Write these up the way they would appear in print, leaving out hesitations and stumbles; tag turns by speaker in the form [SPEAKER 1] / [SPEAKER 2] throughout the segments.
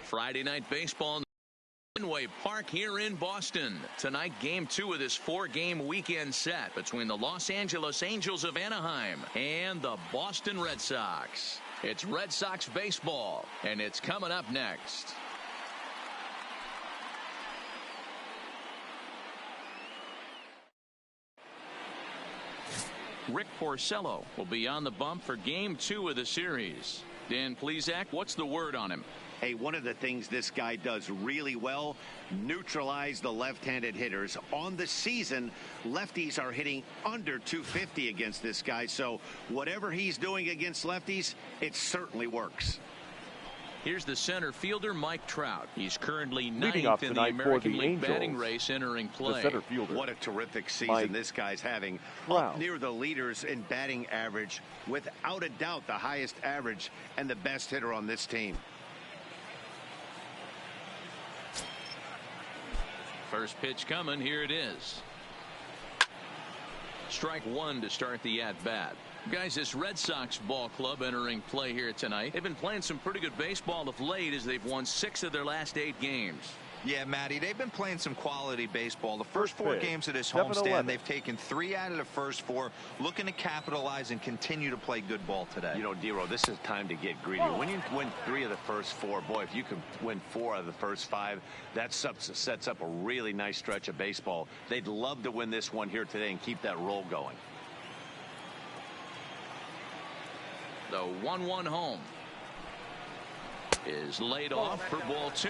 [SPEAKER 1] Friday night baseball in Fenway Park here in Boston. Tonight, game 2 of this 4-game weekend set between the Los Angeles Angels of Anaheim and the Boston Red Sox. It's Red Sox baseball, and it's coming up next. Rick Porcello will be on the bump for game 2 of the series. Dan Plesac, what's the word on him?
[SPEAKER 2] Hey, one of the things this guy does really well, neutralize the left-handed hitters. On the season, lefties are hitting under 250 against this guy, so whatever he's doing against lefties, it certainly works.
[SPEAKER 1] Here's the center fielder, Mike Trout. He's currently 9th in the American League batting race entering play.
[SPEAKER 2] What a terrific season this guy's having. Up near the leaders in batting average, without a doubt the highest average and the best hitter on this team.
[SPEAKER 1] First pitch coming. Here it is. Strike 1 to start the at-bat. Guys, this Red Sox ball club entering play here tonight. They've been playing some pretty good baseball of late as they've won 6 of their last 8 games.
[SPEAKER 3] Yeah, Matty, they've been playing some quality baseball. The first 4 games of this homestand, they've taken 3 out of the first 4, looking to capitalize and continue to play good ball today.
[SPEAKER 2] You know, Dero, this is time to get greedy. When you win 3 of the first 4, boy, if you can win 4 out of the first 5, that sets up a really nice stretch of baseball. They'd love to win this one here today and keep that roll going.
[SPEAKER 1] The 1-1 home is laid off for ball 2.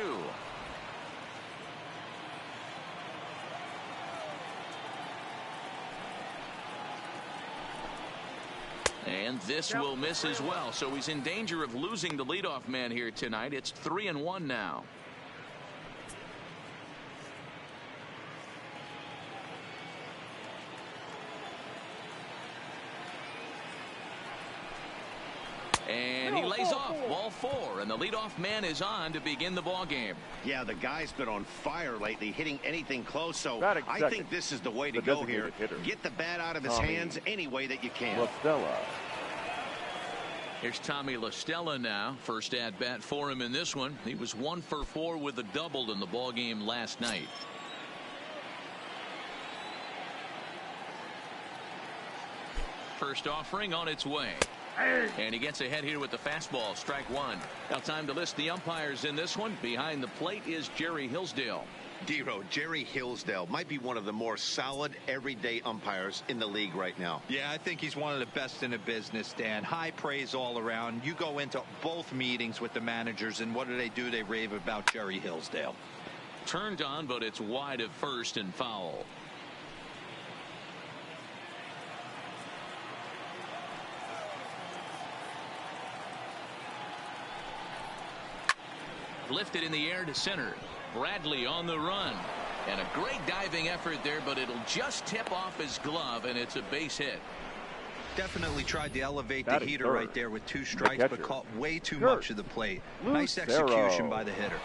[SPEAKER 1] And this will miss as well, so he's in danger of losing the leadoff man here tonight. It's 3-1 now. And he lays off ball 4, and the leadoff man is on to begin the ball game.
[SPEAKER 2] Yeah, the guy's been on fire lately, hitting anything close, so I think this is the way to go here. Get the bat out of his hands any way that you can.
[SPEAKER 1] Here's Tommy La Stella now. First at bat for him in this one. He was 1 for 4 with a double in the ball game last night. First offering on its way. And he gets ahead here with the fastball. Strike 1. Now time to list the umpires in this one. Behind the plate is Jerry Hillsdale.
[SPEAKER 2] Dero, Jerry Hillsdale might be one of the more solid everyday umpires in the league right now.
[SPEAKER 3] Yeah, I think he's one of the best in the business, Dan. High praise all around. You go into both meetings with the managers, and what do? They rave about Jerry Hillsdale.
[SPEAKER 1] Turned on, but it's wide of first and foul. Lifted in the air to center. Bradley on the run. And a great diving effort there, but it'll just tip off his glove, and it's a base hit.
[SPEAKER 3] Definitely tried to elevate the heater right there with 2 strikes, but caught way too much of the plate. Nice execution by the hitter.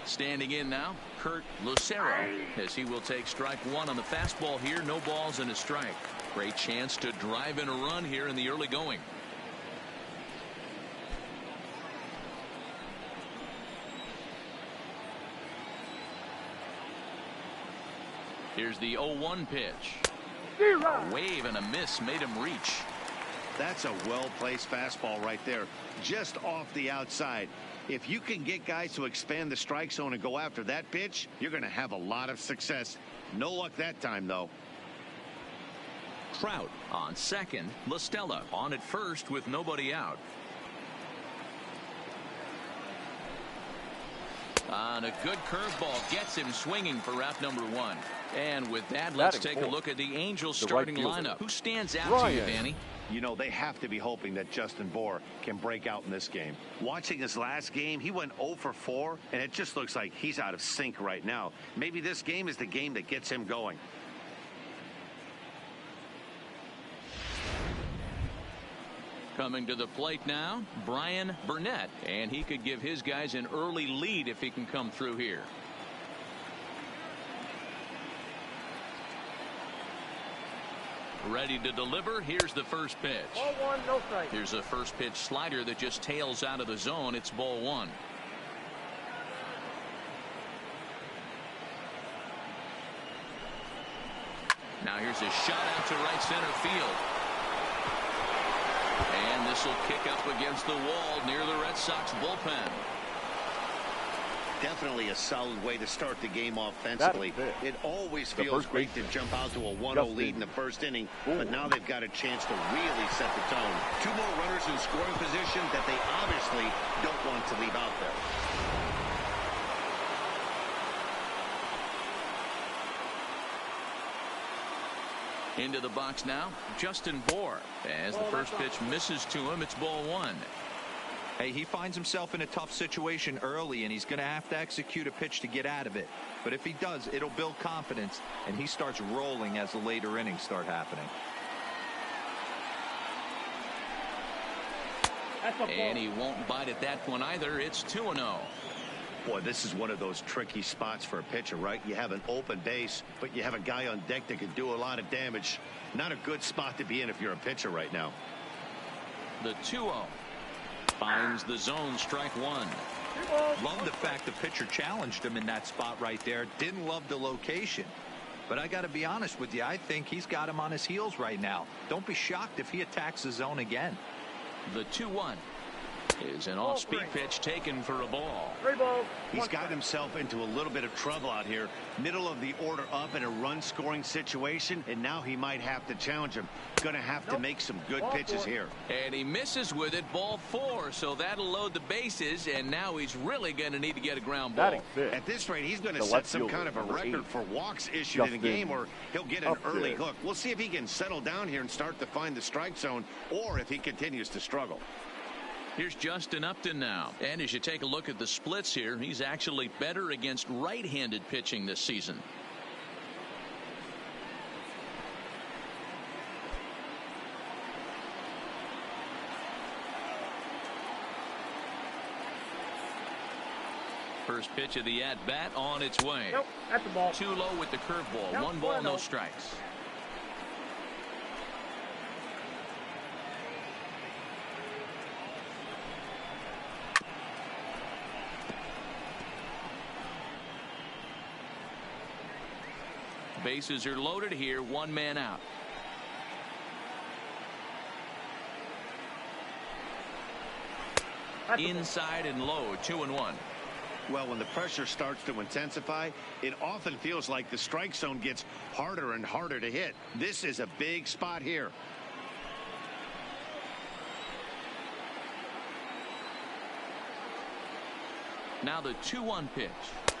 [SPEAKER 1] Standing in now, Kurt Lucero, as he will take strike 1 on the fastball here. No balls and a strike. Great chance to drive in a run here in the early going. Here's the 0-1 pitch. A wave and a miss made him reach.
[SPEAKER 2] That's a well-placed fastball right there, just off the outside. If you can get guys to expand the strike zone and go after that pitch, you're going to have a lot of success. No luck that time, though.
[SPEAKER 1] Trout on second. La Stella on at first with nobody out. On a good curveball gets him swinging for out number 1. And with that, let's take a look at the Angels starting lineup. Who stands out to you, Danny?
[SPEAKER 2] You know, they have to be hoping that Justin Bour can break out in this game. Watching his last game, he went 0 for 4, and it just looks like he's out of sync right now. Maybe this game is the game that gets him going.
[SPEAKER 1] Coming to the plate now, Brian Burnett, and he could give his guys an early lead if he can come through here. Ready to deliver. Here's the first pitch.
[SPEAKER 4] Ball one, no strike.
[SPEAKER 1] Here's a first pitch slider that just tails out of the zone. It's ball one. Now here's a shot out to right center field. And this will kick up against the wall near the Red Sox bullpen.
[SPEAKER 2] Definitely a solid way to start the game offensively. It always feels great to jump out to a 1-0 lead in the first inning, but now they've got a chance to really set the tone. Two more runners in scoring position that they obviously don't want to leave out there.
[SPEAKER 1] Into the box now, Justin Bohr. As the first pitch misses to him, it's ball one.
[SPEAKER 3] Hey, he finds himself in a tough situation early, and he's going to have to execute a pitch to get out of it. But if he does, it'll build confidence, and he starts rolling as the later innings start happening.
[SPEAKER 1] And he won't bite at that one either. It's 2-0.
[SPEAKER 2] Boy, this is one of those tricky spots for a pitcher, right? You have an open base, but you have a guy on deck that can do a lot of damage. Not a good spot to be in if you're a pitcher right now.
[SPEAKER 1] The 2-0. Finds the zone, strike one.
[SPEAKER 3] Love the fact the pitcher challenged him in that spot right there. Didn't love the location. But I got to be honest with you, I think he's got him on his heels right now. Don't be shocked if he attacks the zone again.
[SPEAKER 1] The 2-1 is an off-speed pitch taken for a ball.
[SPEAKER 2] He's got himself into a little bit of trouble out here. Middle of the order up in a run-scoring situation, and now he might have to challenge him. Going to have to make some good pitches here.
[SPEAKER 1] And he misses with it, ball four, so that'll load the bases, and now he's really going to need to get a ground ball.
[SPEAKER 2] At this rate, he's going to set some kind of a record for walks issued in a game, or he'll get an early hook. We'll see if he can settle down here and start to find the strike zone, or if he continues to struggle.
[SPEAKER 1] Here's Justin Upton now. And as you take a look at the splits here, he's actually better against right-handed pitching this season. First pitch of the at-bat on its way.
[SPEAKER 4] Nope, that's the ball.
[SPEAKER 1] Too low with the curveball.
[SPEAKER 4] Nope,
[SPEAKER 1] 1 ball, no strikes. Bases are loaded here, 1 man out. Inside and low, 2-1.
[SPEAKER 2] Well, when the pressure starts to intensify, it often feels like the strike zone gets harder and harder to hit. This is a big spot here.
[SPEAKER 1] Now the 2-1 pitch.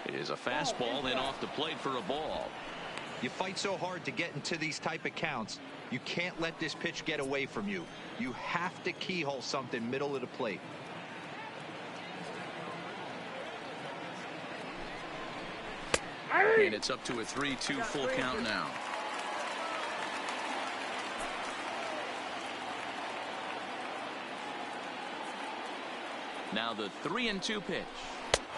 [SPEAKER 1] It is a fastball, then off the plate for a ball.
[SPEAKER 3] You fight so hard to get into these type of counts. You can't let this pitch get away from you. You have to keyhole something middle of the plate.
[SPEAKER 1] And it's up to a 3-2 full count now. Now the 3-2 pitch.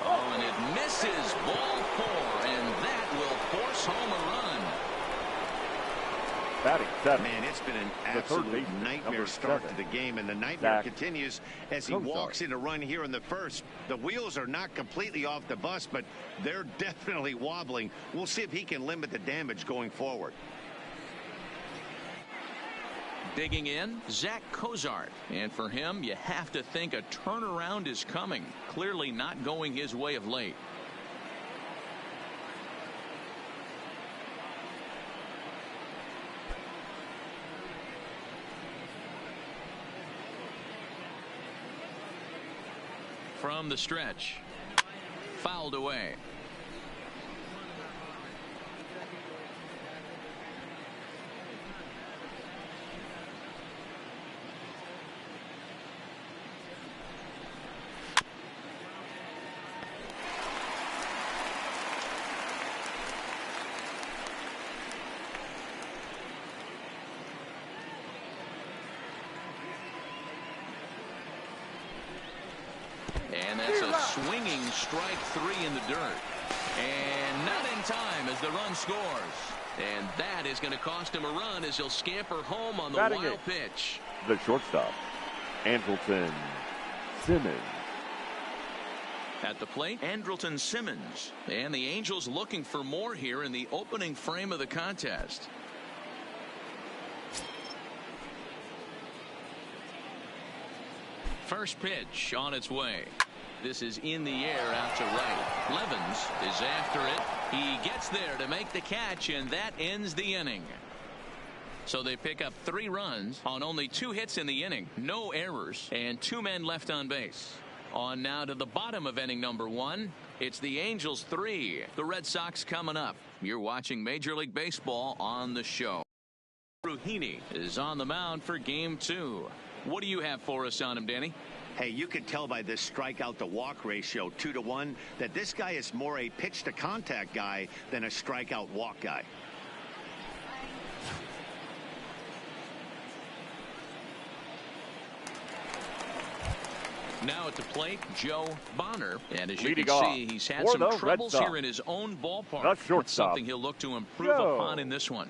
[SPEAKER 1] Oh, and it misses, ball 4, and that will force home a run.
[SPEAKER 5] Batting 7.
[SPEAKER 2] Man, it's been an absolute nightmare start to the game, and the nightmare continues as he walks in a run here in the first. The wheels are not completely off the bus, but they're definitely wobbling. We'll see if he can limit the damage going forward.
[SPEAKER 1] Digging in, Zach Cozart. And for him, you have to think a turnaround is coming. Clearly not going his way of late. From the stretch. Fouled away. swinging strike 3 in the dirt. And not in time as the run scores. And that is going to cost him a run as he'll scamper home on the wild pitch.
[SPEAKER 4] The shortstop, Andrelton Simmons.
[SPEAKER 1] At the plate, Andrelton Simmons. And the Angels looking for more here in the opening frame of the contest. First pitch on its way. This is in the air out to right. Levens is after it. He gets there to make the catch, and that ends the inning. So they pick up 3 runs on only 2 hits in the inning. No errors, and 2 men left on base. On now to the bottom of inning number 1. It's the Angels 3. The Red Sox coming up. You're watching Major League Baseball on the show. Ruhini is on the mound for game 2. What do you have for us on him, Danny?
[SPEAKER 2] Hey, you can tell by this strikeout to walk ratio 2-to-1 that this guy is more a pitch to contact guy than a strikeout walk guy.
[SPEAKER 1] Now at the plate, Joe Bonner. And as you
[SPEAKER 4] Leading
[SPEAKER 1] can
[SPEAKER 4] off
[SPEAKER 1] see, he's had
[SPEAKER 4] for
[SPEAKER 1] some
[SPEAKER 4] the
[SPEAKER 1] troubles
[SPEAKER 4] Red Sox,
[SPEAKER 1] here in his own ballpark.
[SPEAKER 4] the shortstop,
[SPEAKER 1] That's something he'll look to improve
[SPEAKER 4] Joe
[SPEAKER 1] upon in this one.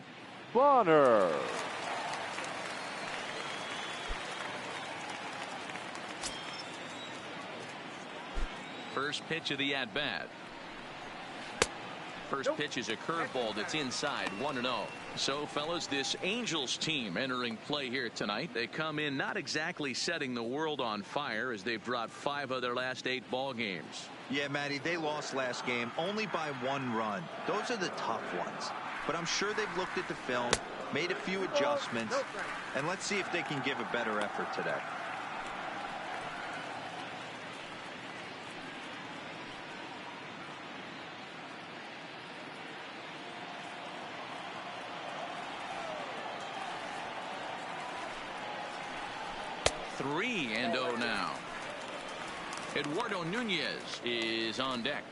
[SPEAKER 4] Bonner.
[SPEAKER 1] First pitch of the at-bat. First pitch is a curveball that's inside, 1-0. So, fellas, this Angels team entering play here tonight. They come in not exactly setting the world on fire as they've dropped 5 of their last 8 ball games.
[SPEAKER 3] Yeah, Matty, they lost last game only by 1 run. Those are the tough ones. But I'm sure they've looked at the film, made a few adjustments, and let's see if they can give a better effort today.
[SPEAKER 1] Three and 0 now. Eduardo Nunez is on deck.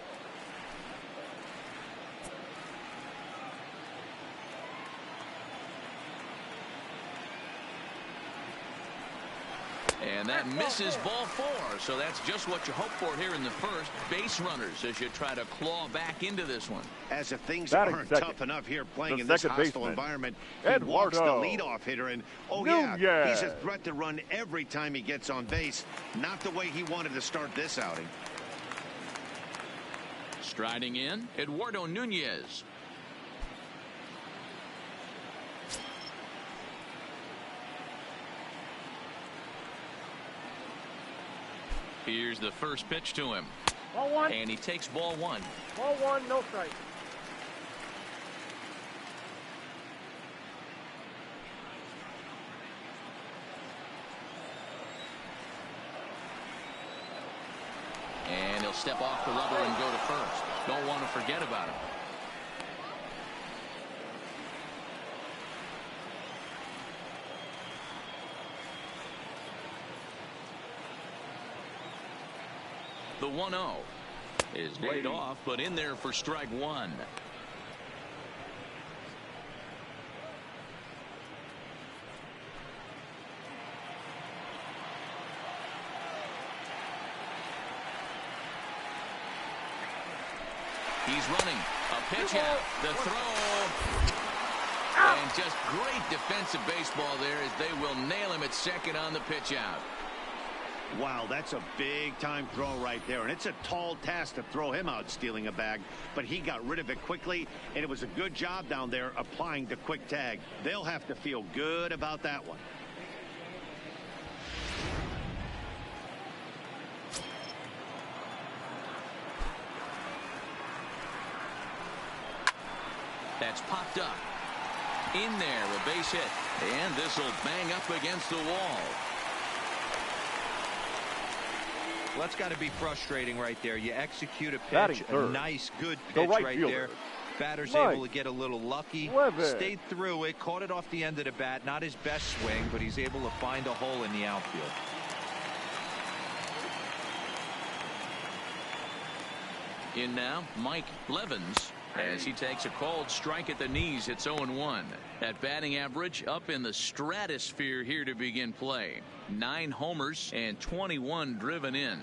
[SPEAKER 1] And that misses ball 4. So that's just what you hope for here in the first. Base runners as you try to claw back into this one.
[SPEAKER 2] As if things
[SPEAKER 4] Batting
[SPEAKER 2] aren't
[SPEAKER 4] second,
[SPEAKER 2] tough enough here playing
[SPEAKER 4] the
[SPEAKER 2] in this
[SPEAKER 4] second
[SPEAKER 2] hostile
[SPEAKER 4] baseman,
[SPEAKER 2] environment, he walks the leadoff hitter, and yeah, he's a threat to run every time he gets on base. Not the way he wanted to start this outing.
[SPEAKER 1] Striding in, Eduardo Nunez. Here's the first pitch to him.
[SPEAKER 5] Ball 1.
[SPEAKER 1] And he takes ball 1.
[SPEAKER 5] Ball 1, no strike.
[SPEAKER 1] And he'll step off the rubber and go to first. Don't want to forget about him. The 1-0 is laid off, but in there for strike 1. He's running. A pitch out. The throw. And just great defensive baseball there as they will nail him at second on the pitch out.
[SPEAKER 2] Wow, that's a big-time throw right there, and it's a tall task to throw him out stealing a bag, but he got rid of it quickly, and it was a good job down there applying the quick tag. They'll have to feel good about that one.
[SPEAKER 1] That's popped up. In there, a base hit, and this will bang up against the wall.
[SPEAKER 3] Well, that's got to be frustrating right there. You execute a pitch, a nice, good pitch right there. Batter's able to get a little lucky, stayed through it, caught it off the end of the bat. Not his best swing, but he's able to find a hole in the outfield.
[SPEAKER 1] In now, Mike Levens, as he takes a called strike at the knees. It's 0-1. That batting average up in the stratosphere here to begin play. 9 homers and 21 driven in.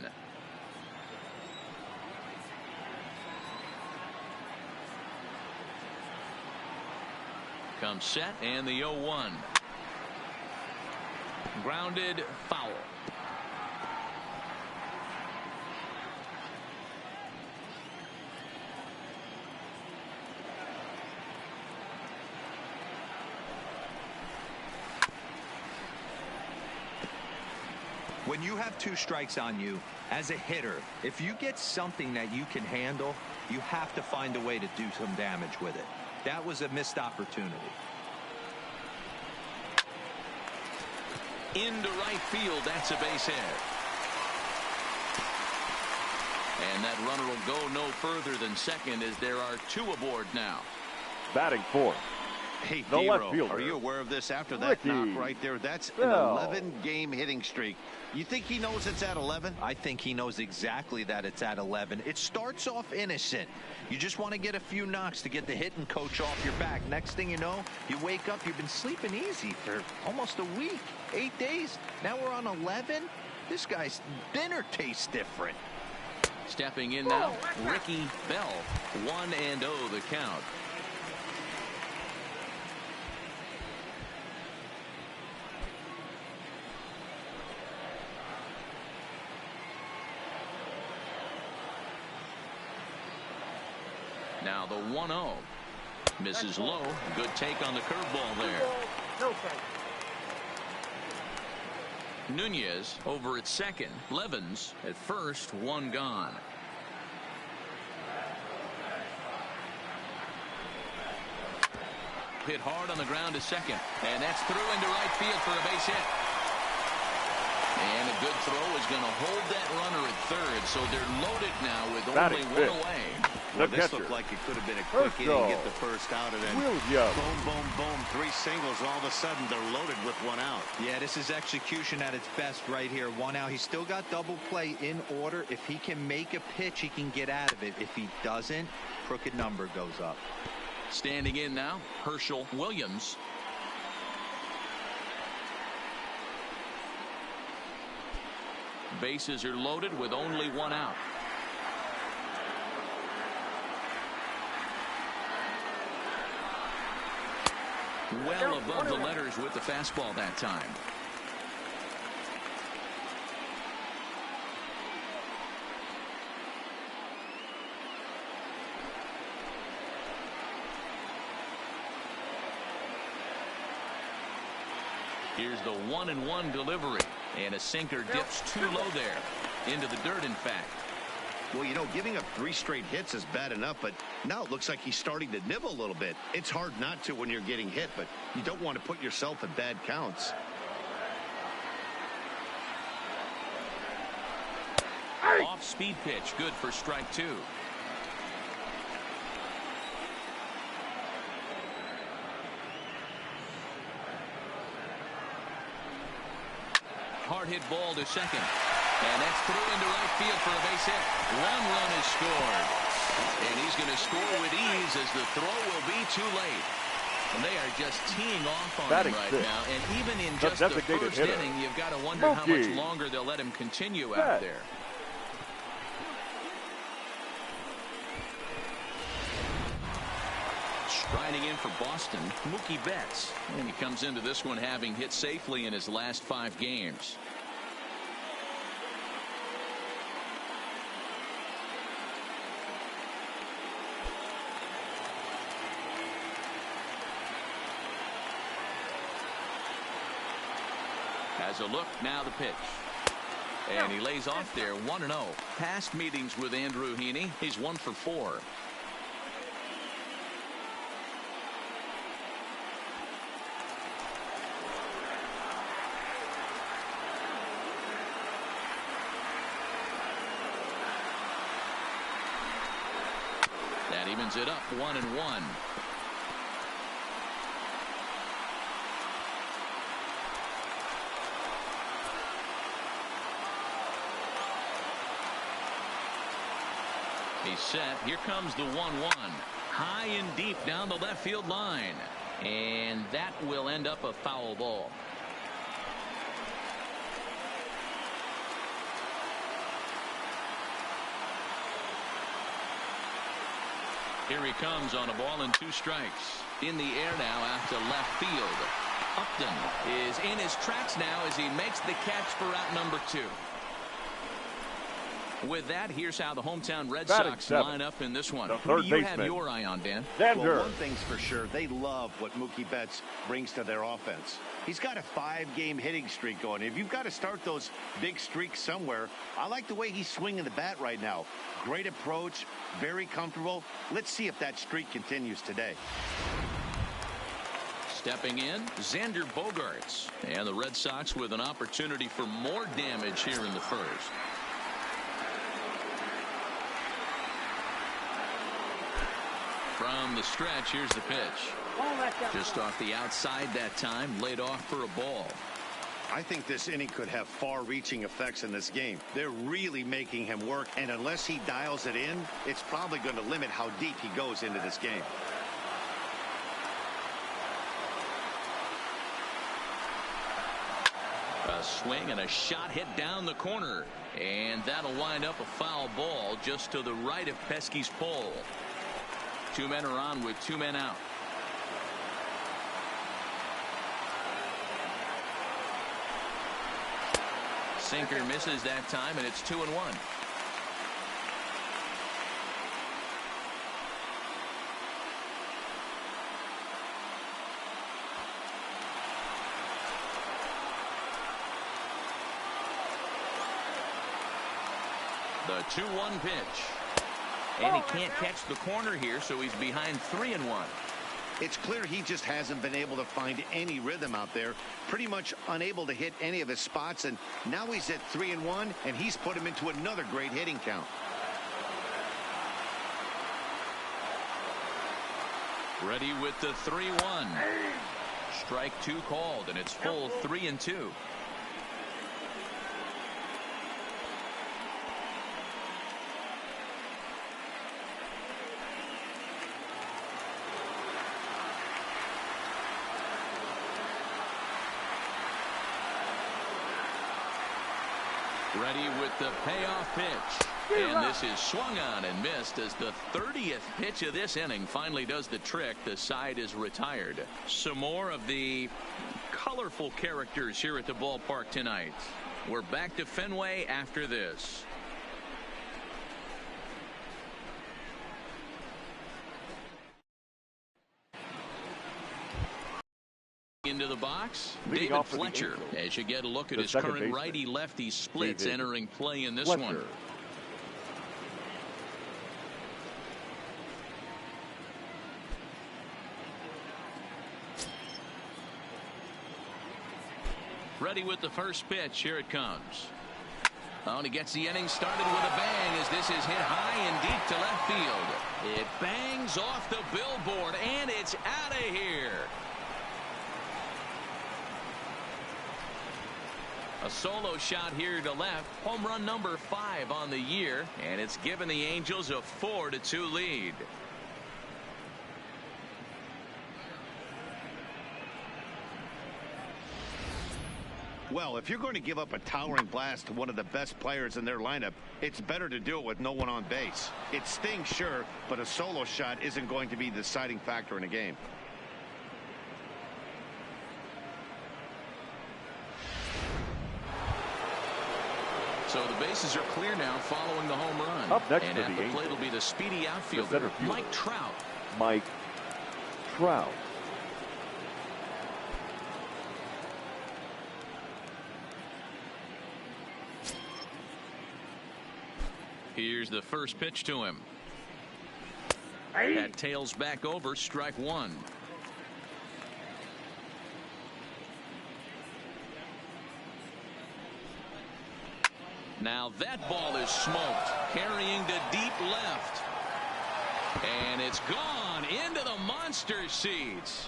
[SPEAKER 1] comes set and the 0-1. Grounded foul.
[SPEAKER 3] When you have 2 strikes on you, as a hitter, if you get something that you can handle, you have to find a way to do some damage with it. That was a missed opportunity.
[SPEAKER 1] Into right field, that's a base hit. And that runner will go no further than second as there are 2 aboard now.
[SPEAKER 4] Batting fourth.
[SPEAKER 2] Hey,
[SPEAKER 4] The left
[SPEAKER 2] Dero,
[SPEAKER 4] fielder,
[SPEAKER 2] are you aware of this after that
[SPEAKER 4] Ricky
[SPEAKER 2] knock right there? That's an
[SPEAKER 4] Bell.
[SPEAKER 2] 11-game hitting streak. You think he knows it's at 11?
[SPEAKER 3] I think he knows exactly that it's at 11. It starts off innocent. You just want to get a few knocks to get the hitting coach off your back. Next thing you know, you wake up, you've been sleeping easy for almost a week, 8 days. Now we're on 11. This guy's dinner tastes different.
[SPEAKER 1] Stepping in now, Ricky Bell. 1-0 the count. Now the 1-0. Misses low. Good take on the curveball there. Nunez over at second. Levens at first. 1 gone. Hit hard on the ground to second. And that's through into right field for a base hit. And a good throw is going to hold that runner at third. So they're loaded now with only 1 away.
[SPEAKER 2] Well, this looked like it could have been a quick inning, get the first out, and then boom, boom, boom, 3 singles. All of a sudden, they're loaded with 1 out.
[SPEAKER 3] Yeah, this is execution at its best right here. 1 out. He's still got double play in order. If he can make a pitch, he can get out of it. If he doesn't, crooked number goes up.
[SPEAKER 1] Standing in now, Herschel Williams. Bases are loaded with only 1 out. Well above the letters with the fastball that time. Here's the 1-1 delivery, and a sinker dips too low there into the dirt. In fact,
[SPEAKER 2] well, you know, giving up 3 straight hits is bad enough, but now it looks like he's starting to nibble a little bit. It's hard not to when you're getting hit, but you don't want to put yourself in bad counts.
[SPEAKER 1] Off speed pitch, good for strike 2. Hard hit ball to second. And that's through into right field for a base hit. 1 run is scored. And he's going to score with ease as the throw will be too late. And they are just teeing off on him right now. And even in just the first inning, you've got to wonder how much longer they'll let him continue out there. Striding in for Boston, Mookie Betts. And he comes into this one having hit safely in his last 5 games. Has a look, now the pitch. And he lays off there, 1-0. Past meetings with Andrew Heaney, he's 1 for 4. That evens it up, 1-1. He's set. Here comes the 1-1. High and deep down the left field line. And that will end up a foul ball. Here he comes on a ball and 2 strikes. In the air now out to left field. Upton is in his tracks now as he makes the catch for out number 2. With that, here's how the hometown Red Sox line up in this one. Who do you have your eye on, Dan?
[SPEAKER 2] Well, one thing's for sure, they love what Mookie Betts brings to their offense. He's got a 5-game hitting streak going. If you've got to start those big streaks somewhere, I like the way he's swinging the bat right now. Great approach, very comfortable. Let's see if that streak continues today.
[SPEAKER 1] Stepping in, Xander Bogaerts. And the Red Sox with an opportunity for more damage here in the first. From the stretch, here's the pitch. Just off the outside that time, laid off for a ball.
[SPEAKER 2] I think this inning could have far-reaching effects in this game. They're really making him work, and unless he dials it in, it's probably going to limit how deep he goes into this game.
[SPEAKER 1] A swing and a shot hit down the corner, and that'll wind up a foul ball just to the right of Pesky's pole. 2 men are on with 2 men out. Sinker misses that time, and it's 2-1. The 2-1 pitch. And he can't catch the corner here, so he's behind 3-1.
[SPEAKER 2] It's clear he just hasn't been able to find any rhythm out there. Pretty much unable to hit any of his spots, and now he's at 3-1, and he's put him into another great hitting count.
[SPEAKER 1] Ready with the 3-1. Strike 2 called, and it's full 3-2. Ready with the payoff pitch. And this is swung on and missed as the 30th pitch of this inning finally does the trick. The side is retired. Some more of the colorful characters here at the ballpark tonight. We're back to Fenway after this. Into the box, David Fletcher, as you get a look at his current righty-lefty splits entering play in this one. Ready with the first pitch. Here it comes. Oh, and he gets the inning started with a bang as this is hit high and deep to left field. It bangs off the billboard, and it's out of here. A solo shot here to left. Home run number 5 on the year, and it's given the Angels a 4-2 lead.
[SPEAKER 2] Well, if you're going to give up a towering blast to one of the best players in their lineup, it's better to do it with no one on base. It stings, sure, but a solo shot isn't going to be the deciding factor in a game.
[SPEAKER 1] So the bases are clear now following the home run.
[SPEAKER 4] Up next
[SPEAKER 1] and
[SPEAKER 4] for
[SPEAKER 1] at
[SPEAKER 4] the
[SPEAKER 1] the plate will be the speedy outfielder,
[SPEAKER 4] fielder,
[SPEAKER 1] Mike Trout.
[SPEAKER 4] Mike Trout.
[SPEAKER 1] Here's the first pitch to him. That tails back over, strike 1. Now that ball is smoked, carrying to deep left. And it's gone into the monster seats.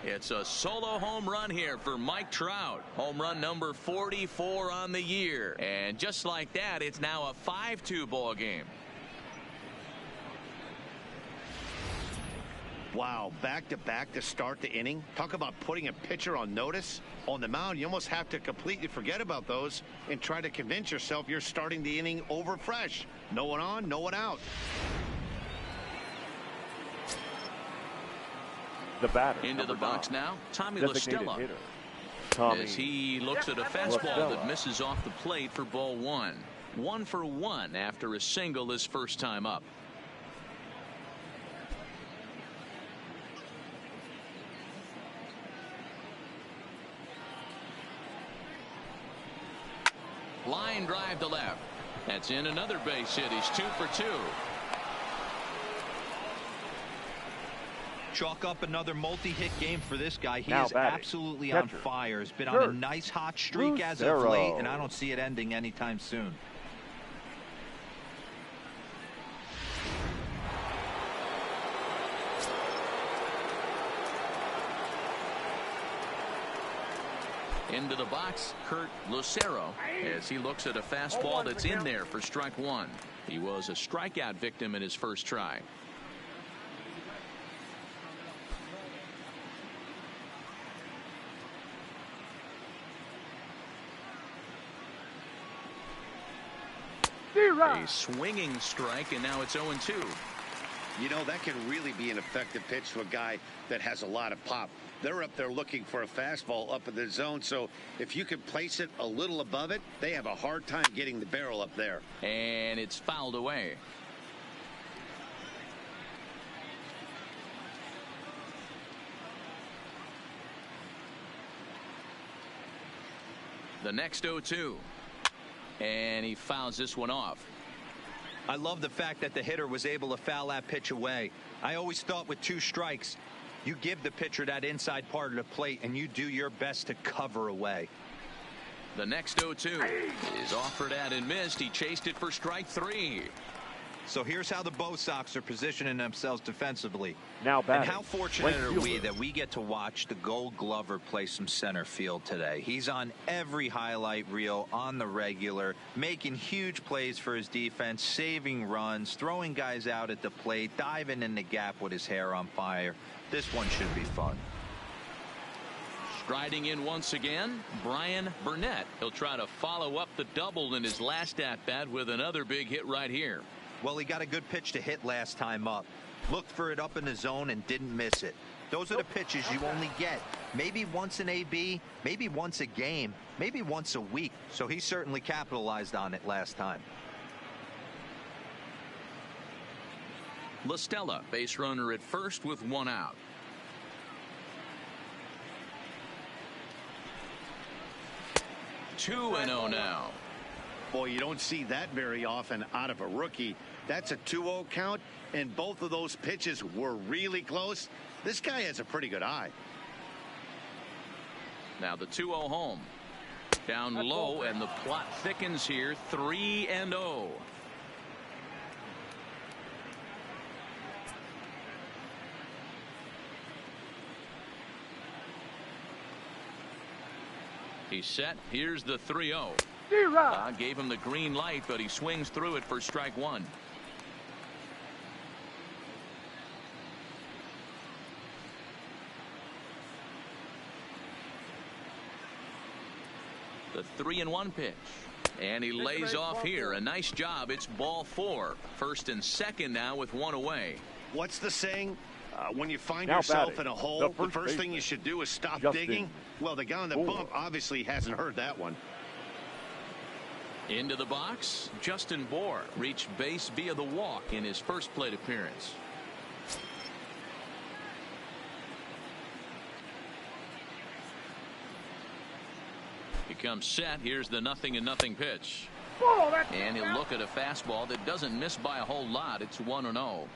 [SPEAKER 1] It's a solo home run here for Mike Trout. Home run number 44 on the year. And just like that, it's now a 5-2 ball game.
[SPEAKER 2] Wow, back-to-back to start the inning. Talk about putting a pitcher on notice. On the mound, you almost have to completely forget about those and try to convince yourself you're starting the inning over fresh. No one on, no one out.
[SPEAKER 4] The batter.
[SPEAKER 1] Into the box now, Tommy La Stella. As he looks at a fastball that misses off the plate for ball one. 1 for 1 after a single his first time up. Line drive to left. That's in another base hit. He's 2 for 2.
[SPEAKER 3] Chalk up another multi-hit game for this guy. He
[SPEAKER 4] Now
[SPEAKER 3] is
[SPEAKER 4] batting.
[SPEAKER 3] absolutely
[SPEAKER 4] Catcher.
[SPEAKER 3] on fire. Has been on a nice hot streak as of late, and I don't see it ending anytime soon.
[SPEAKER 1] Into the box, Kurt Lucero, as he looks at a fastball that's in there for strike one. He was a strikeout victim in his first try. A swinging strike, and now it's 0-2.
[SPEAKER 2] You know, that can really be an effective pitch to a guy that has a lot of pop. They're up there looking for a fastball up in the zone, so if you can place it a little above it, they have a hard time getting the barrel up there.
[SPEAKER 1] And it's fouled away. The next 0-2. And he fouls this one off.
[SPEAKER 3] I love the fact that the hitter was able to foul that pitch away. I always thought with 2 strikes, you give the pitcher that inside part of the plate and you do your best to cover away.
[SPEAKER 1] The next 0-2 is offered at and missed. He chased it for strike 3.
[SPEAKER 3] So here's how the Bo Sox are positioning themselves defensively.
[SPEAKER 4] Now batting.
[SPEAKER 3] And how fortunate are we that we get to watch the Gold Glover play some center field today. He's on every highlight reel on the regular, making huge plays for his defense, saving runs, throwing guys out at the plate, diving in the gap with his hair on fire. This one should be fun.
[SPEAKER 1] Striding in once again, Brian Burnett. He'll try to follow up the double in his last at-bat with another big hit right here.
[SPEAKER 3] Well, he got a good pitch to hit last time up. Looked for it up in the zone and didn't miss it. Those are the pitches you only get. Maybe once an AB, maybe once a game, maybe once a week. So he certainly capitalized on it last time.
[SPEAKER 1] La Stella, base runner at first with 1 out. Two and 0 now.
[SPEAKER 2] Boy, you don't see that very often out of a rookie. That's a 2-0 count, and both of those pitches were really close. This guy has a pretty good eye.
[SPEAKER 1] Now the 2-0 home. Down low, and the plot thickens here. 3-0. He's set. Here's the 3-0. Gave him the green light, but he swings through it for strike 1. The 3-1 pitch. And he lays off here. A nice job. It's ball 4. First and second now with 1 away.
[SPEAKER 2] What's the saying? When you find
[SPEAKER 4] Now
[SPEAKER 2] yourself
[SPEAKER 4] batting,
[SPEAKER 2] in a hole, the first thing you should do is stop digging. Well, the guy on the bump obviously hasn't heard that one.
[SPEAKER 1] Into the box, Justin Bohr reached base via the walk in his first plate appearance. He comes set. Here's the 0-0 pitch. And he'll look at a fastball that doesn't miss by a whole lot. It's 1-0.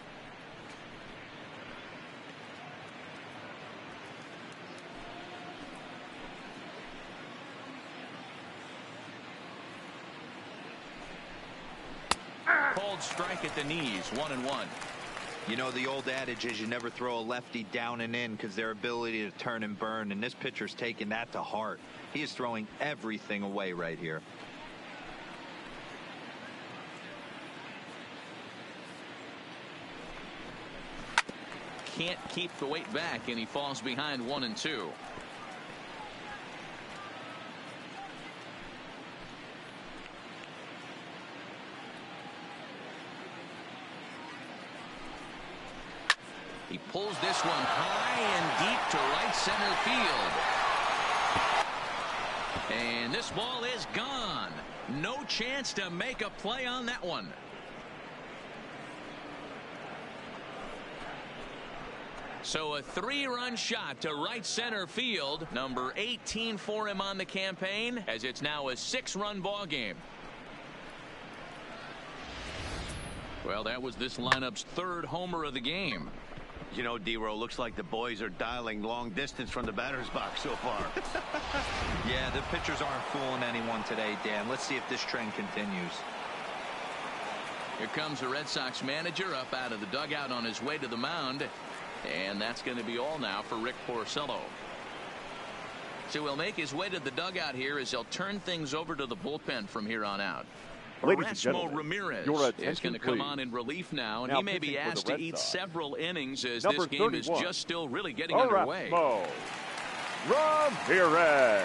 [SPEAKER 1] Cold strike at the knees. 1-1.
[SPEAKER 3] You know, the old adage is you never throw a lefty down and in because their ability to turn and burn, and this pitcher's taking that to heart. He is throwing everything away right here.
[SPEAKER 1] can't keep the weight back, and he falls behind 1-2. He pulls this one high and deep to right center field. And this ball is gone. No chance to make a play on that one. So a 3-run shot to right center field. Number 18 for him on the campaign, as it's now a 6-run ball game. Well, that was this lineup's 3rd homer of the game.
[SPEAKER 2] You know, D-Row, looks like the boys are dialing long distance from the batter's box so far.
[SPEAKER 3] Yeah, the pitchers aren't fooling anyone today, Dan. Let's see if this trend continues.
[SPEAKER 1] Here comes the Red Sox manager up out of the dugout on his way to the mound. And that's going to be all now for Rick Porcello. So he'll make his way to the dugout here as he'll turn things over to the bullpen from here on out. Erasmo Ramirez is going to come on in relief now, and he may be asked to eat several innings as this game is just still really getting underway.
[SPEAKER 4] Ramirez.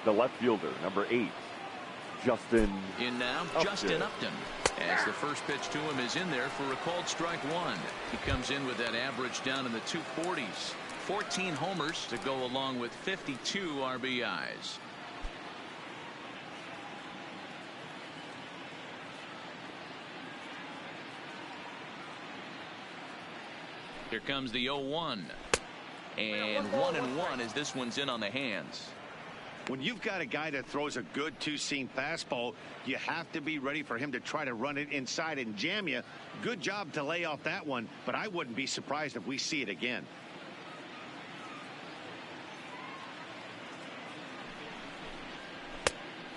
[SPEAKER 4] The left fielder, number 8, Justin.
[SPEAKER 1] In now, Justin Upton. As the first pitch to him is in there for a called strike 1. He comes in with that average down in the 240s. 14 homers to go along with 52 RBIs. Here comes the 0-1. And 1-1 as this one's in on the hands.
[SPEAKER 2] When you've got a guy that throws a good two-seam fastball, you have to be ready for him to try to run it inside and jam you. Good job to lay off that one, but I wouldn't be surprised if we see it again.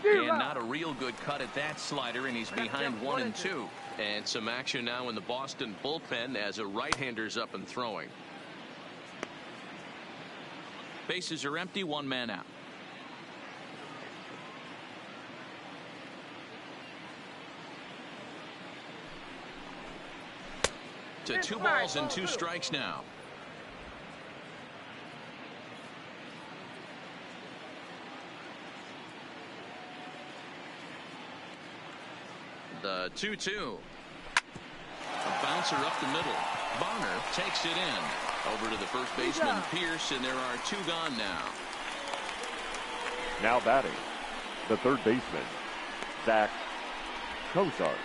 [SPEAKER 1] And not a real good cut at that slider, and he's behind 1-2. And some action now in the Boston bullpen as a right-hander's up and throwing. Bases are empty, 1 man out. To 2 balls and 2 strikes now. The 2-2. A bouncer up the middle. Bonner takes it in. Over to the first baseman, Pierce, and there are 2 gone now.
[SPEAKER 4] Now batting, the third baseman, Zach Cozart.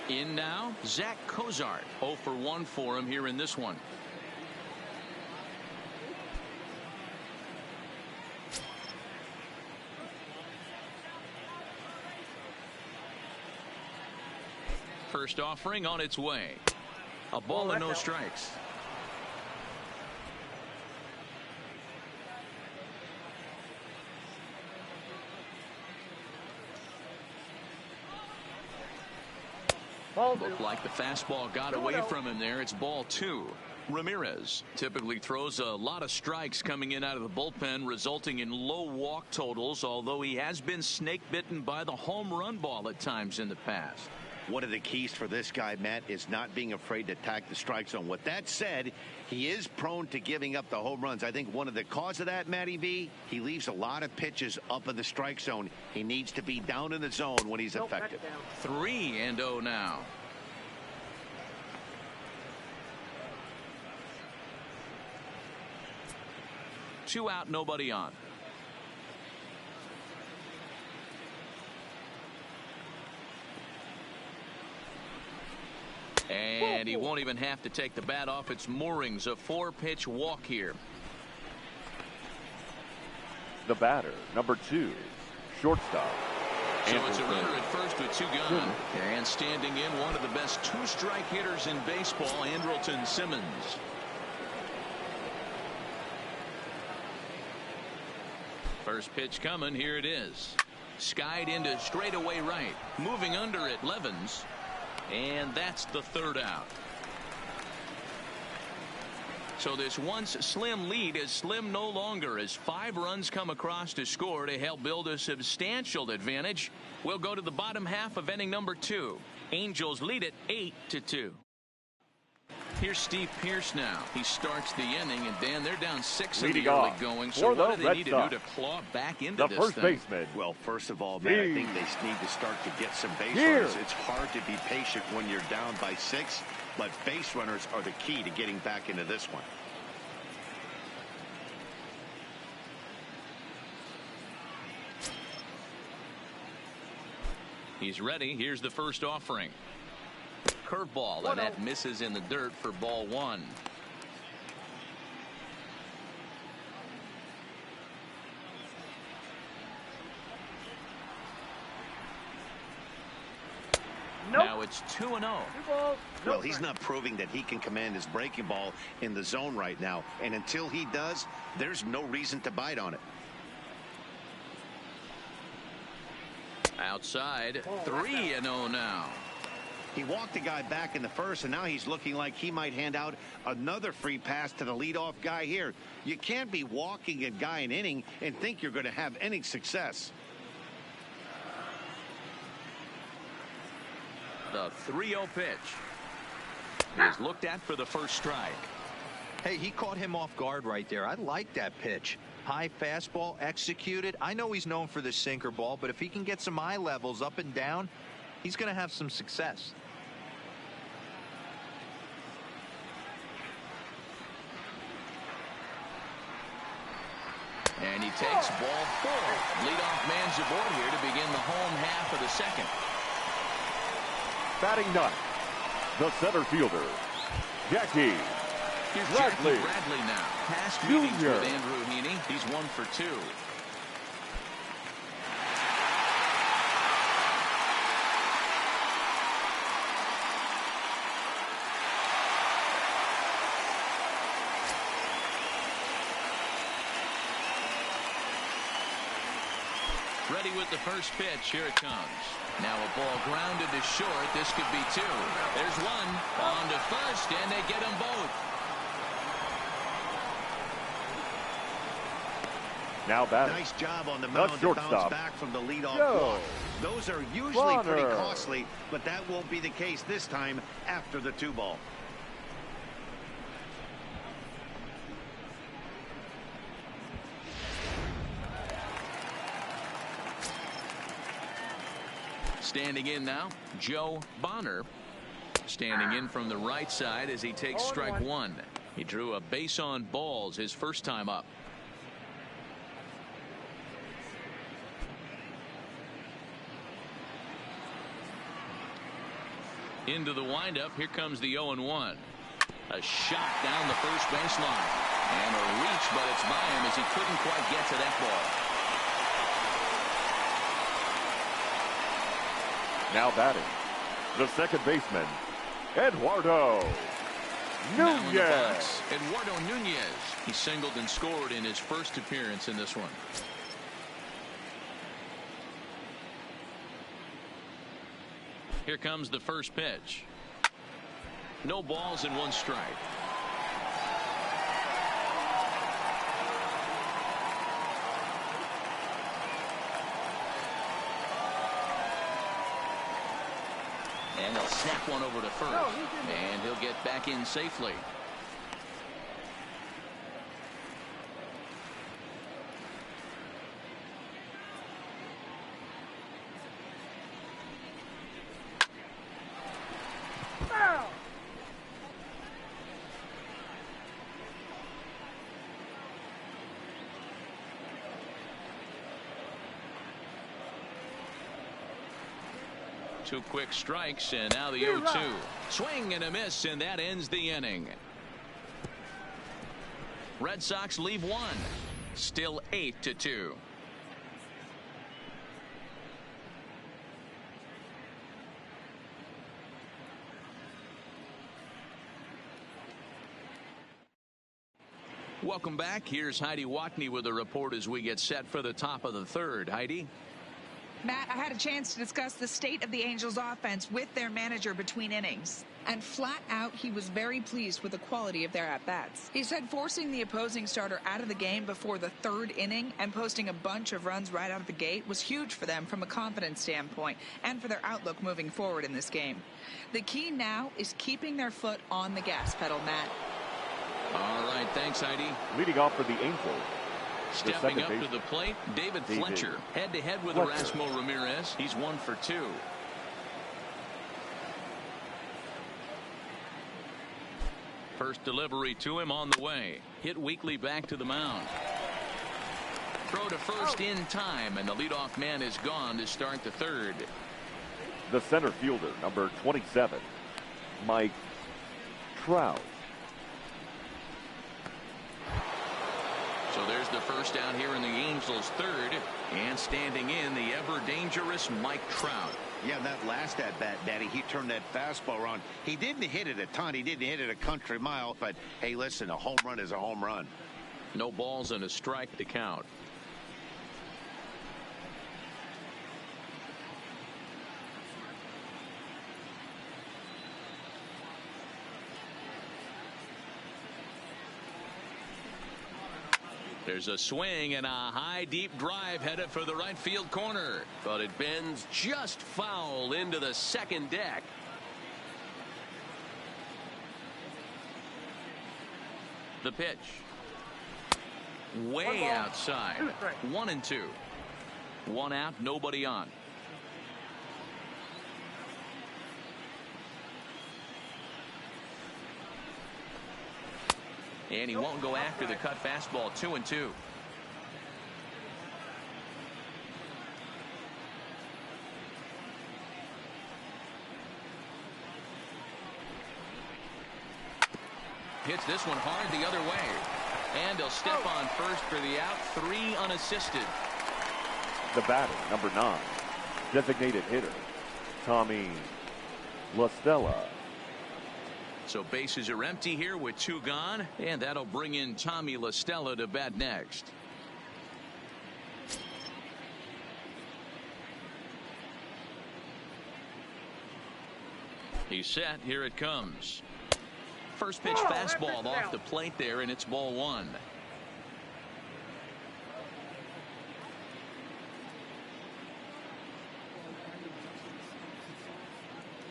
[SPEAKER 1] In now, Zach Cozart. 0 for 1 for him here in this one. First offering on its way. A ball and no strikes. Looked like the fastball got away from him there. It's ball 2. Ramirez typically throws a lot of strikes coming in out of the bullpen, resulting in low walk totals, although he has been snake bitten by the home run ball at times in the past.
[SPEAKER 2] One of the keys for this guy, Matt, is not being afraid to attack the strike zone. With that said, he is prone to giving up the home runs. I think one of the cause of that, Matty V, he leaves a lot of pitches up in the strike zone. He needs to be down in the zone when he's effective.
[SPEAKER 1] 3-0 now. Two out, nobody on. And he won't even have to take the bat off its moorings. A 4-pitch walk here.
[SPEAKER 4] The batter, number 2, shortstop.
[SPEAKER 1] So it's a runner at first with 2 gone. And standing in, one of the best 2-strike hitters in baseball, Andrelton Simmons. First pitch coming. Here it is. Skied into straightaway right. Moving under it, Levens. And that's the 3rd out. So this once slim lead is slim no longer as 5 runs come across to score to help build a substantial advantage. We'll go to the bottom half of inning number 2. Angels lead it 8-2. Here's Steve Pearce now. He starts the inning, and Dan, they're down 6 in the early going. So what do they need to do to claw back into this
[SPEAKER 4] first
[SPEAKER 1] thing?
[SPEAKER 4] Baseman.
[SPEAKER 2] Well, first of all, man, I think they need to start to get some base runners. It's hard to be patient when you're down by 6, but base runners are the key to getting back into this one.
[SPEAKER 1] He's ready. Here's the first offering. Curveball, and that misses in the dirt for ball 1. Now it's 2-0.
[SPEAKER 2] Well, he's not proving that he can command his breaking ball in the zone right now. And until he does, there's no reason to bite on it.
[SPEAKER 1] Outside, 3-0 now.
[SPEAKER 2] He walked the guy back in the first, and now he's looking like he might hand out another free pass to the leadoff guy here. You can't be walking a guy an inning and think you're going to have any success.
[SPEAKER 1] The 3-0 pitch is looked at for the first strike.
[SPEAKER 3] Hey, he caught him off guard right there. I like that pitch. High fastball executed. I know he's known for the sinker ball, but if he can get some eye levels up and down, he's going to have some success.
[SPEAKER 1] And he takes ball 4. Leadoff man's aboard here to begin the home half of the second.
[SPEAKER 4] Batting ninth, the center fielder, Jackie
[SPEAKER 1] Here's
[SPEAKER 4] Bradley.
[SPEAKER 1] Jackie Bradley now. Past meetings with Andrew Heaney. He's 1 for 2. Ready with the first pitch. Here it comes. Now a ball grounded to short. This could be 2. There's 1 on to first, and they get them both.
[SPEAKER 4] Now batting.
[SPEAKER 2] Nice job on the mound to bounce back from the leadoff walk. Those are usually pretty costly, but that won't be the case this time after the 2-ball.
[SPEAKER 1] Standing in now, Joe Bonner. Standing in from the right side as he takes strike 1. He drew a base on balls his first time up. Into the windup. Here comes the 0-1. A shot down the first baseline. And a reach, but it's by him as he couldn't quite get to that ball.
[SPEAKER 4] Now batting, the second baseman, Eduardo Nunez.
[SPEAKER 1] Eduardo Nunez. He singled and scored in his first appearance in this one. Here comes the first pitch. No balls and 1 strike. And they'll snap one over to first. And he'll get back in safely. Two quick strikes, and now the 0-2. Swing and a miss, and that ends the inning. Red Sox leave 1. Still 8-2. Welcome back. Here's Heidi Watney with a report as we get set for the top of the third. Heidi.
[SPEAKER 5] Matt, I had a chance to discuss the state of the Angels offense with their manager between innings. And flat out, he was very pleased with the quality of their at-bats. He said forcing the opposing starter out of the game before the third inning and posting a bunch of runs right out of the gate was huge for them from a confidence standpoint and for their outlook moving forward in this game. The key now is keeping their foot on the gas pedal, Matt.
[SPEAKER 1] All right, thanks, Heidi.
[SPEAKER 4] Leading off for the Angels.
[SPEAKER 1] Stepping up to the plate, David Fletcher. Head-to-head with Erasmo Ramirez. He's 1 for 2. First delivery to him on the way. Hit weakly back to the mound. Throw to first in time, and the leadoff man is gone to start the third.
[SPEAKER 4] The center fielder, number 27, Mike Trout.
[SPEAKER 1] So there's the first out here in the Angels' third, and standing in the ever-dangerous Mike Trout.
[SPEAKER 2] Yeah, that last at-bat, Daddy, he turned that fastball around. He didn't hit it a ton. He didn't hit it a country mile. But, hey, listen, a home run is a home run.
[SPEAKER 1] No balls and a strike to count. There's a swing and a high deep drive headed for the right field corner, but it bends just foul into the second deck. The pitch way outside. 1-2. 1 out, nobody on. And he won't go after the cut fastball. 2-2. Hits this one hard the other way. And he'll step on first for the out. 3 unassisted.
[SPEAKER 4] The batter, number 9, designated hitter, Tommy La Stella.
[SPEAKER 1] So bases are empty here with 2 gone, and that'll bring in Tommy La Stella to bat next. He's set. Here it comes. First pitch fastball off the plate there, and it's ball 1.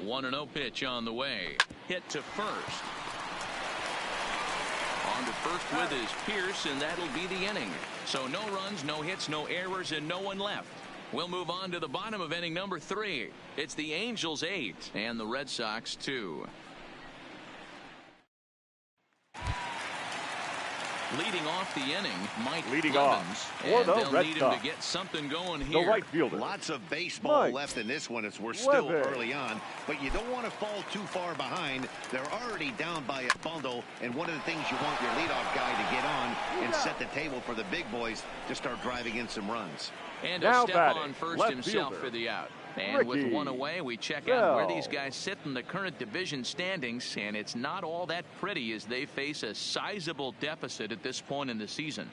[SPEAKER 1] One 1-0 pitch on the way. Hit to first. On to first with his Pierce, and that'll be the inning. So no runs, no hits, no errors, and no one left. We'll move on to the bottom of inning number 3. It's the Angels 8 and the Red Sox 2. Leading off the inning, Mike Clemens, and they'll need him to get something going here.
[SPEAKER 4] The right fielder.
[SPEAKER 2] Lots of baseball left in this one as we're still early on, but you don't want to fall too far behind. They're already down by a bundle, and one of the things you want your leadoff guy to get on and set the table for the big boys to start driving in some runs.
[SPEAKER 1] And he'll step on first himself for the out. And with 1 away, we check out where these guys sit in the current division standings, and it's not all that pretty as they face a sizable deficit at this point in the season.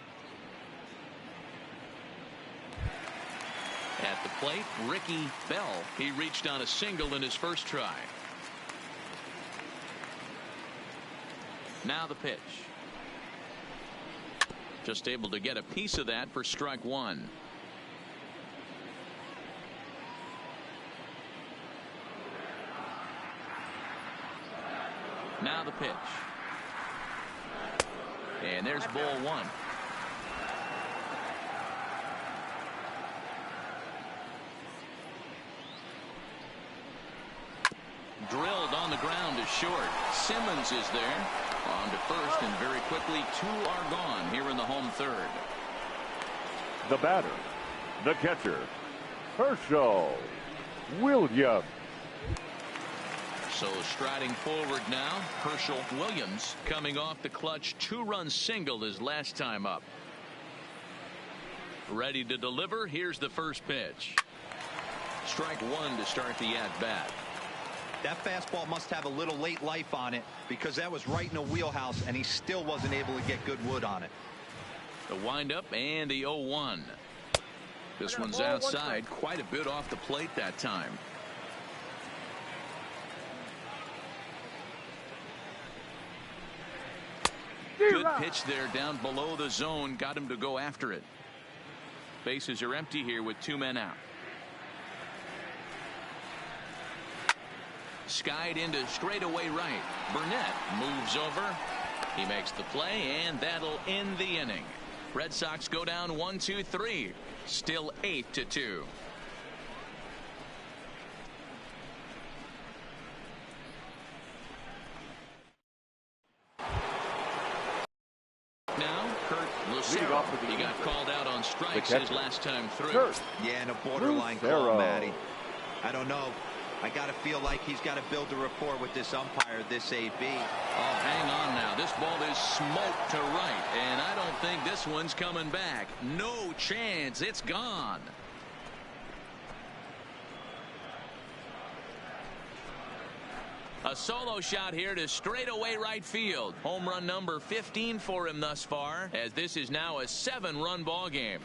[SPEAKER 1] At the plate, Ricky Bell. He reached on a single in his first try. Now the pitch. Just able to get a piece of that for strike 1. Now the pitch. And there's ball 1. Drilled on the ground to short. Simmons is there. On to first, and very quickly 2 are gone here in the home third.
[SPEAKER 4] The batter, the catcher, Herschel Williams.
[SPEAKER 1] So striding forward now, Herschel Williams coming off the clutch 2-run single his last time up. Ready to deliver. Here's the first pitch. Strike 1 to start the at-bat.
[SPEAKER 3] That fastball must have a little late life on it because that was right in the wheelhouse, and he still wasn't able to get good wood on it.
[SPEAKER 1] The windup and the 0-1. This one's outside, quite a bit off the plate that time. Good pitch there down below the zone. Got him to go after it. Bases are empty here with 2 men out. Skied into straightaway right. Burnett moves over. He makes the play, and that'll end the inning. Red Sox go down 1-2-3. Still 8-2. Now, Kurt Lucero. He got called out on strikes his last time through.
[SPEAKER 3] Yeah, and a borderline call, Matty. I don't know. I got to feel like he's got to build a rapport with this umpire, this AB.
[SPEAKER 1] Oh, hang on now. This ball is smoked to right, and I don't think this one's coming back. No chance. It's gone. A solo shot here to straightaway right field. Home run number 15 for him thus far, as this is now a 7-run ball game.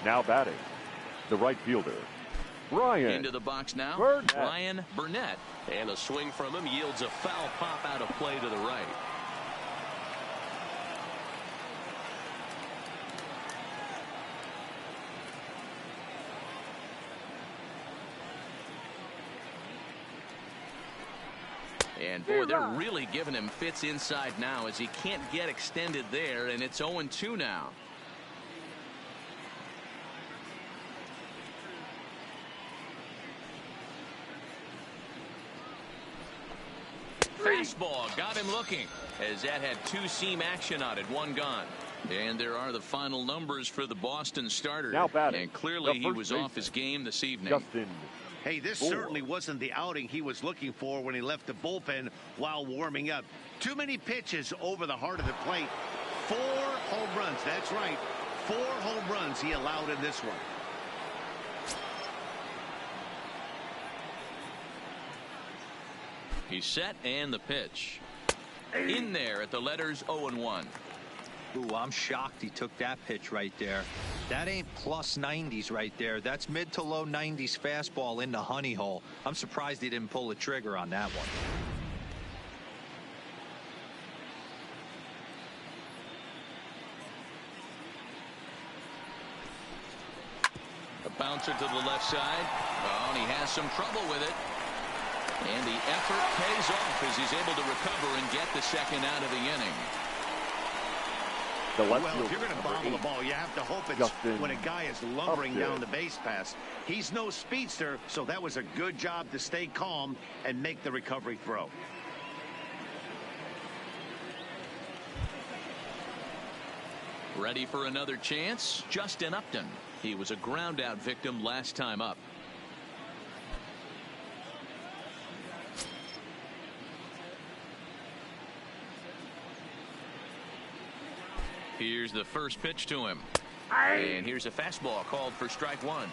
[SPEAKER 4] Now batting, the right fielder, Ryan.
[SPEAKER 1] Into the box now,
[SPEAKER 4] Burnett.
[SPEAKER 1] Ryan Burnett. And a swing from him yields a foul pop out of play to the right. And boy, they're really giving him fits inside now as he can't get extended there, and it's 0-2 now. Fastball got him looking, as that had 2-seam action on it. 1 gone. And there are the final numbers for the Boston starter.
[SPEAKER 4] Now batting,
[SPEAKER 1] and clearly he was off his game this evening.
[SPEAKER 4] Justin.
[SPEAKER 2] Hey, this certainly wasn't the outing he was looking for when he left the bullpen while warming up. Too many pitches over the heart of the plate. 4 home runs. That's right. 4 home runs he allowed in this one.
[SPEAKER 1] He's set, and the pitch. In there at the letters 0-1.
[SPEAKER 3] Ooh, I'm shocked he took that pitch right there. That ain't plus 90s right there. That's mid to low 90s fastball in the honey hole. I'm surprised he didn't pull the trigger on that one.
[SPEAKER 1] A bouncer to the left side. Oh, and he has some trouble with it. And the effort pays off as he's able to recover and get the second out of the inning.
[SPEAKER 2] Well, if you're going to bobble the ball, you have to hope it's when a guy is lumbering down the base pass. He's no speedster, so that was a good job to stay calm and make the recovery throw.
[SPEAKER 1] Ready for another chance? Justin Upton. He was a ground out victim last time up. Here's the first pitch to him. And here's a fastball called for strike 1.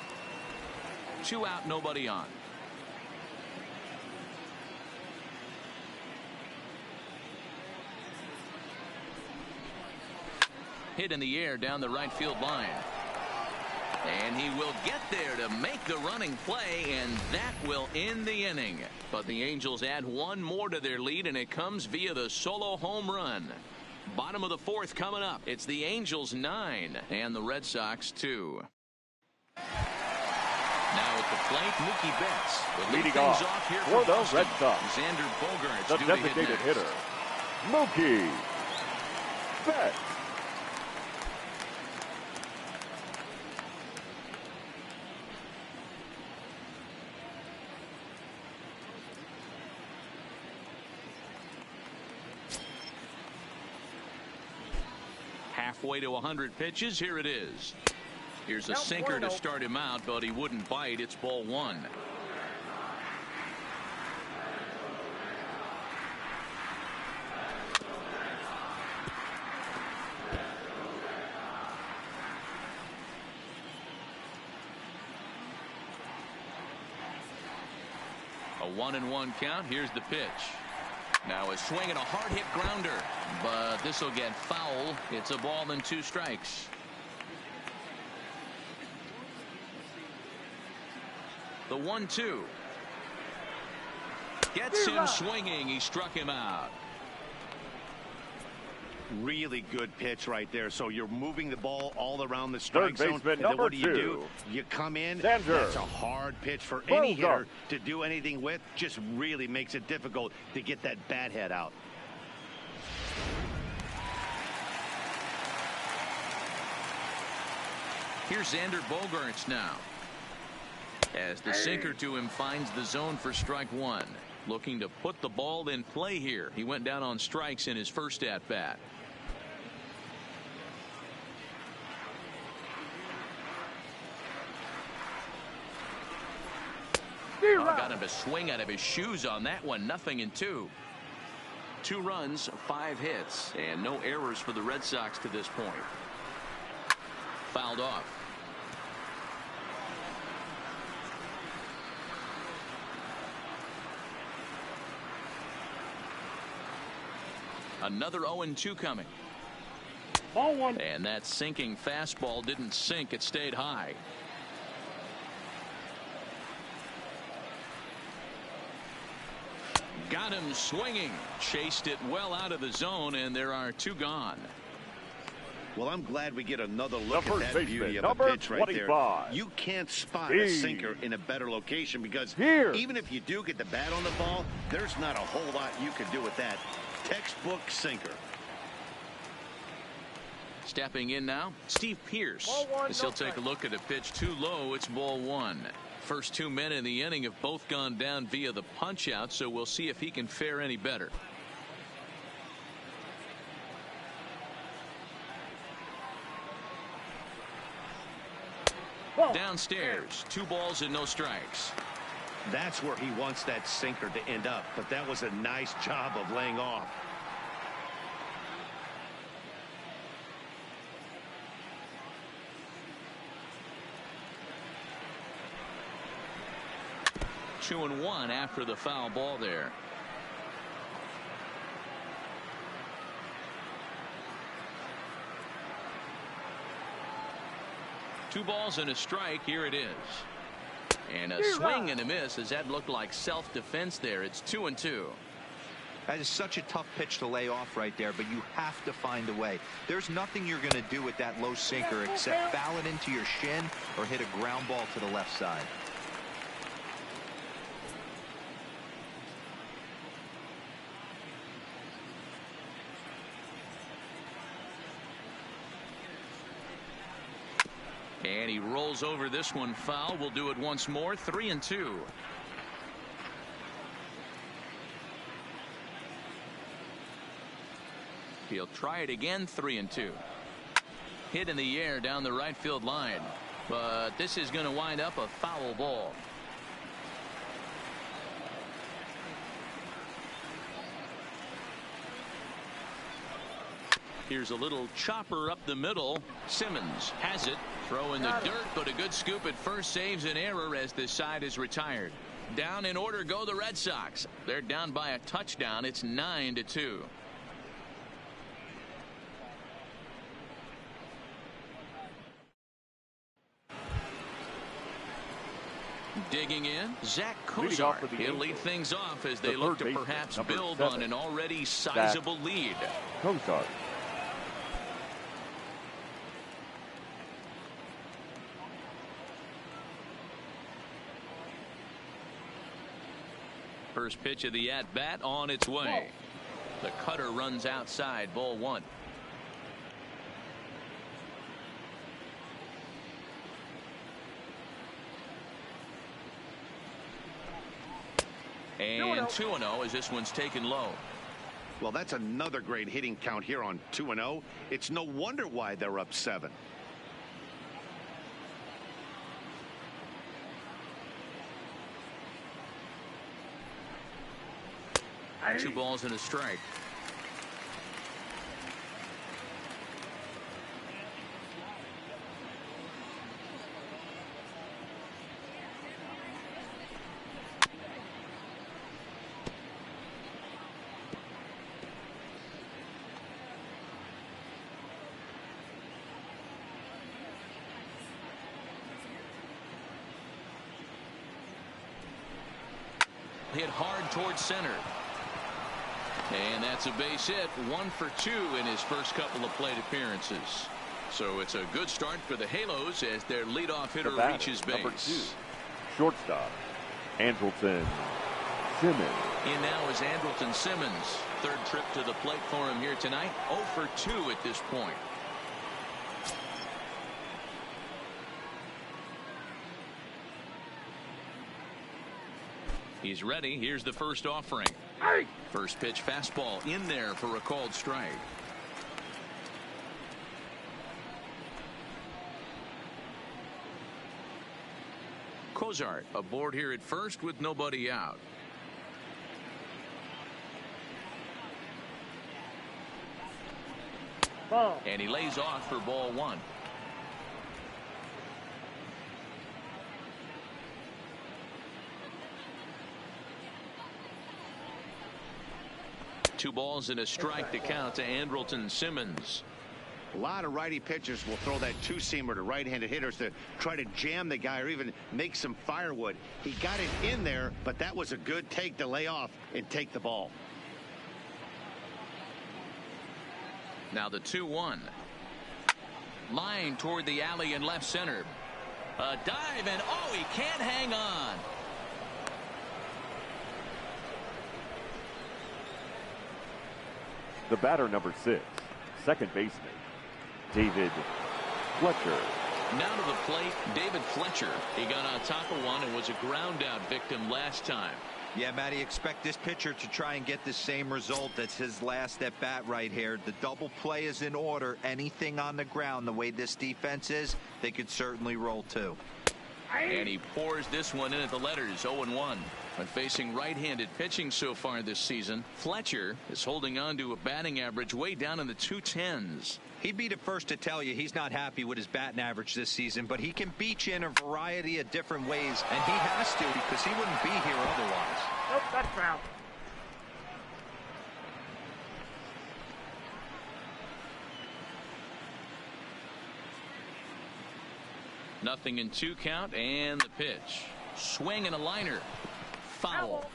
[SPEAKER 1] 2 out, nobody on. Hit in the air down the right field line. And he will get there to make the running play, and that will end the inning. But the Angels add 1 more to their lead, and it comes via the solo home run. Bottom of the 4th coming up. It's the Angels 9 and the Red Sox 2. Now at the plate, Mookie Betts will lead things off here for
[SPEAKER 4] the
[SPEAKER 1] Boston.
[SPEAKER 4] Red Sox.
[SPEAKER 1] Xander Bogaerts
[SPEAKER 4] The
[SPEAKER 1] due
[SPEAKER 4] designated
[SPEAKER 1] to hit
[SPEAKER 4] hitter, Mookie Betts.
[SPEAKER 1] Halfway to 100 pitches. Here it is. Here's a sinker to start him out, but he wouldn't bite. It's ball 1. 1-1 count. Here's the pitch. Now a swing and a hard hit grounder, but this will get foul. It's a ball and 2 strikes. The 1-2 gets him swinging. He struck him out.
[SPEAKER 2] Really good pitch right there. So you're moving the ball all around the strike
[SPEAKER 4] Third
[SPEAKER 2] zone.
[SPEAKER 4] baseman,
[SPEAKER 2] And then
[SPEAKER 4] number
[SPEAKER 2] what do you
[SPEAKER 4] 2.
[SPEAKER 2] do? You come in.
[SPEAKER 4] Sander.
[SPEAKER 2] That's a hard pitch for any
[SPEAKER 4] Balls up.
[SPEAKER 2] hitter to do anything with. Just really makes it difficult to get that bat head out.
[SPEAKER 1] Here's Xander Bogaerts now. As the sinker to him finds the zone for strike 1. Looking to put the ball in play here. He went down on strikes in his first at bat. Got him to swing out of his shoes on that one. 0-2. 2 runs, 5 hits, and no errors for the Red Sox to this point. Fouled off. Another 0-2 coming.
[SPEAKER 4] Ball 1.
[SPEAKER 1] And that sinking fastball didn't sink. It stayed high. Got him swinging. Chased it well out of the zone, and there are 2 gone.
[SPEAKER 2] Well, I'm glad we get another look
[SPEAKER 4] The
[SPEAKER 2] at
[SPEAKER 4] first
[SPEAKER 2] that beauty
[SPEAKER 4] baseman,
[SPEAKER 2] of a pitch right there.
[SPEAKER 4] 25.
[SPEAKER 2] You can't spot a sinker in a better location because
[SPEAKER 4] Here.
[SPEAKER 2] even if you do get the bat on the ball, there's not a whole lot you can do with that. Textbook sinker.
[SPEAKER 1] Stepping in now, Steve Pearce.
[SPEAKER 4] Ball 1,
[SPEAKER 1] As he'll
[SPEAKER 4] no
[SPEAKER 1] take a look at a pitch too low. It's ball 1. First 2 men in the inning have both gone down via the punch out, so we'll see if he can fare any better. Downstairs, 2 balls and no strikes.
[SPEAKER 2] That's where he wants that sinker to end up, but that was a nice job of laying off.
[SPEAKER 1] Two and 1 after the foul ball there. Two balls and a strike. Here it is. And a swing and a miss as that looked like self-defense there. It's 2-2.
[SPEAKER 3] That is such a tough pitch to lay off right there, but you have to find a way. There's nothing you're going to do with that low sinker except foul it into your shin or hit a ground ball to the left side.
[SPEAKER 1] And he rolls over this one foul. We'll do it once more. 3-2. He'll try it again. 3-2. Hit in the air down the right field line, but this is going to wind up a foul ball. Here's a little chopper up the middle. Simmons has it. Throw in the dirt, but a good scoop at first saves an error as this side is retired. Down in order go the Red Sox. They're down by a touchdown. It's 9-2. Digging in, Zach Kozar. He'll lead things off as they look to perhaps build on an already sizable lead.
[SPEAKER 4] Kozar.
[SPEAKER 1] First pitch of the at-bat on its way. The cutter runs outside. Ball 1. And 2-0 as this one's taken low.
[SPEAKER 2] Well, that's another great hitting count here on 2-0. It's no wonder why they're up 7.
[SPEAKER 1] Two balls and a strike. hit hard towards center. And that's a base hit. 1 for 2 in his first couple of plate appearances. So it's a good start for the Halos as their leadoff hitter reaches base.
[SPEAKER 4] Number 2, shortstop, Andrelton Simmons.
[SPEAKER 1] In now is Andrelton Simmons. Third trip to the plate for him here tonight. 0 for 2 at this point. He's ready. Here's the first offering. First pitch fastball in there for a called strike. Cozart aboard here at first with nobody out.
[SPEAKER 4] Ball.
[SPEAKER 1] And he lays off for ball 1. Two balls and a strike to count to Andrelton Simmons.
[SPEAKER 2] A lot of righty pitchers will throw that two-seamer to right-handed hitters to try to jam the guy or even make some firewood. He got it in there, but that was a good take to lay off and take the ball.
[SPEAKER 1] Now the 2-1. Line toward the alley in left center. A dive, and oh, he can't hang on.
[SPEAKER 4] The batter, number 6, second baseman, David Fletcher.
[SPEAKER 1] Now to the plate, David Fletcher. He got on top of one and was a ground out victim last time.
[SPEAKER 3] Yeah, Matty, expect this pitcher to try and get the same result as his last at bat right here. The double play is in order. Anything on the ground, the way this defense is, they could certainly roll too.
[SPEAKER 1] And he pours this one in at the letters. 0-1. When facing right-handed pitching so far this season, Fletcher is holding on to a batting average way down in the 210s.
[SPEAKER 3] He'd be the first to tell you he's not happy with his batting average this season, but he can beat you in a variety of different ways, and he has to because he wouldn't be here otherwise.
[SPEAKER 4] Nope, that's foul.
[SPEAKER 1] Nothing in 2 count, and the pitch. Swing and a liner. Foul.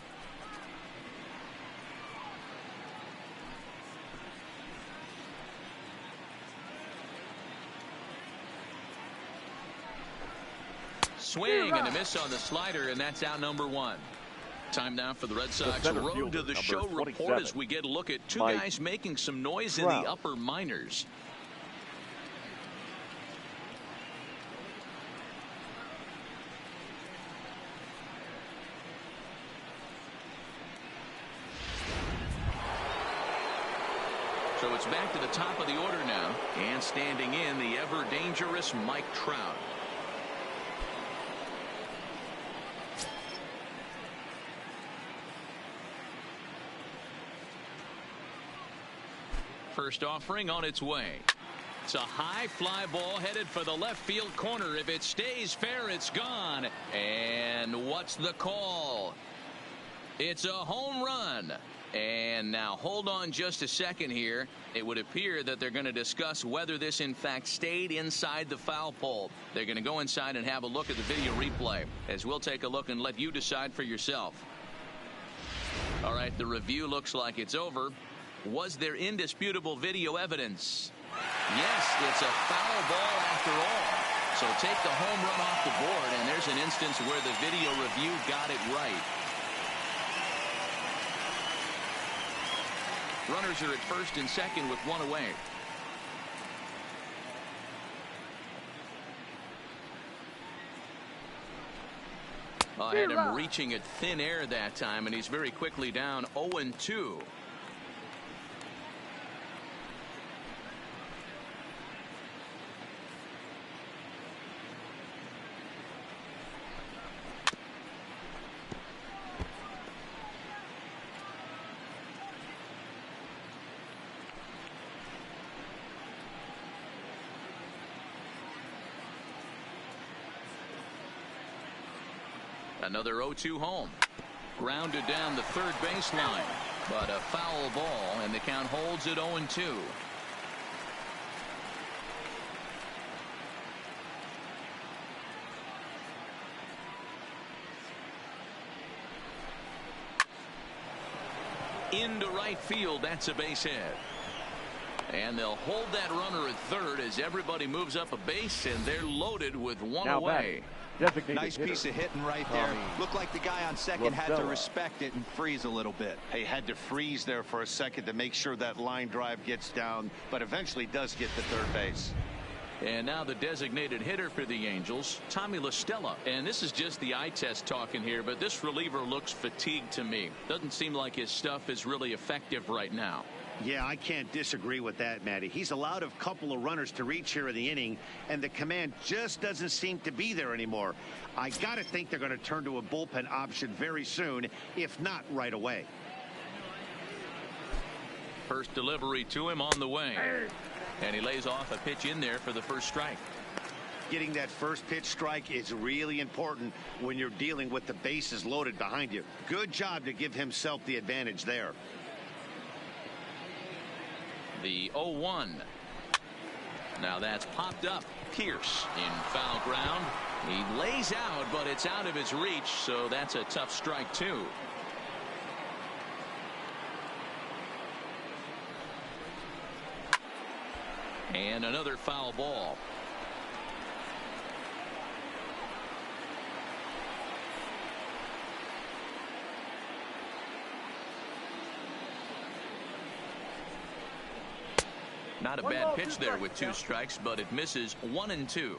[SPEAKER 1] Swing and a miss on the slider, and that's out number 1. Time now for the Red Sox Road to the Show report as we get a look at 2 guys making some noise in the upper minors. So it's back to the top of the order now, and standing in the ever dangerous Mike Trout. First offering on its way. It's a high fly ball headed for the left field corner. If it stays fair, it's gone. And what's the call? It's a home run. And now hold on just a second here. It would appear that they're going to discuss whether this in fact stayed inside the foul pole. They're going to go inside and have a look at the video replay, as we'll take a look and let you decide for yourself. All right, the review looks like it's over. Was there indisputable video evidence? Yes, it's a foul ball after all. So take the home run off the board, and there's an instance where the video review got it right. Runners are at first and second with 1 away. I had him reaching at thin air that time, and he's very quickly down 0-2. Another 0-2 home. Grounded down the third baseline, but a foul ball, and the count holds at 0-2. into right field. That's a base hit. And they'll hold that runner at third as everybody moves up a base, and they're loaded with one
[SPEAKER 4] Now
[SPEAKER 1] away.
[SPEAKER 3] Nice piece of hitting right there. Looked like the guy on second had to respect it and freeze a little bit.
[SPEAKER 2] He had to freeze there for a second to make sure that line drive gets down, but eventually does get to third base.
[SPEAKER 1] And now the designated hitter for the Angels, Tommy La Stella. And this is just the eye test talking here, but this reliever looks fatigued to me. Doesn't seem like his stuff is really effective right now.
[SPEAKER 2] Yeah, I can't disagree with that, Matty. He's allowed a couple of runners to reach here in the inning, and the command just doesn't seem to be there anymore. I got to think they're going to turn to a bullpen option very soon, if not right away.
[SPEAKER 1] First delivery to him on the way. And he lays off a pitch in there for the first strike.
[SPEAKER 2] Getting that first pitch strike is really important when you're dealing with the bases loaded behind you. Good job to give himself the advantage there.
[SPEAKER 1] The 0-1. Now that's popped up. Pierce in foul ground. He lays out, but it's out of his reach, so that's a tough strike too. And another foul ball. Not a bad pitch there with 2 strikes, but it misses 1 and 2.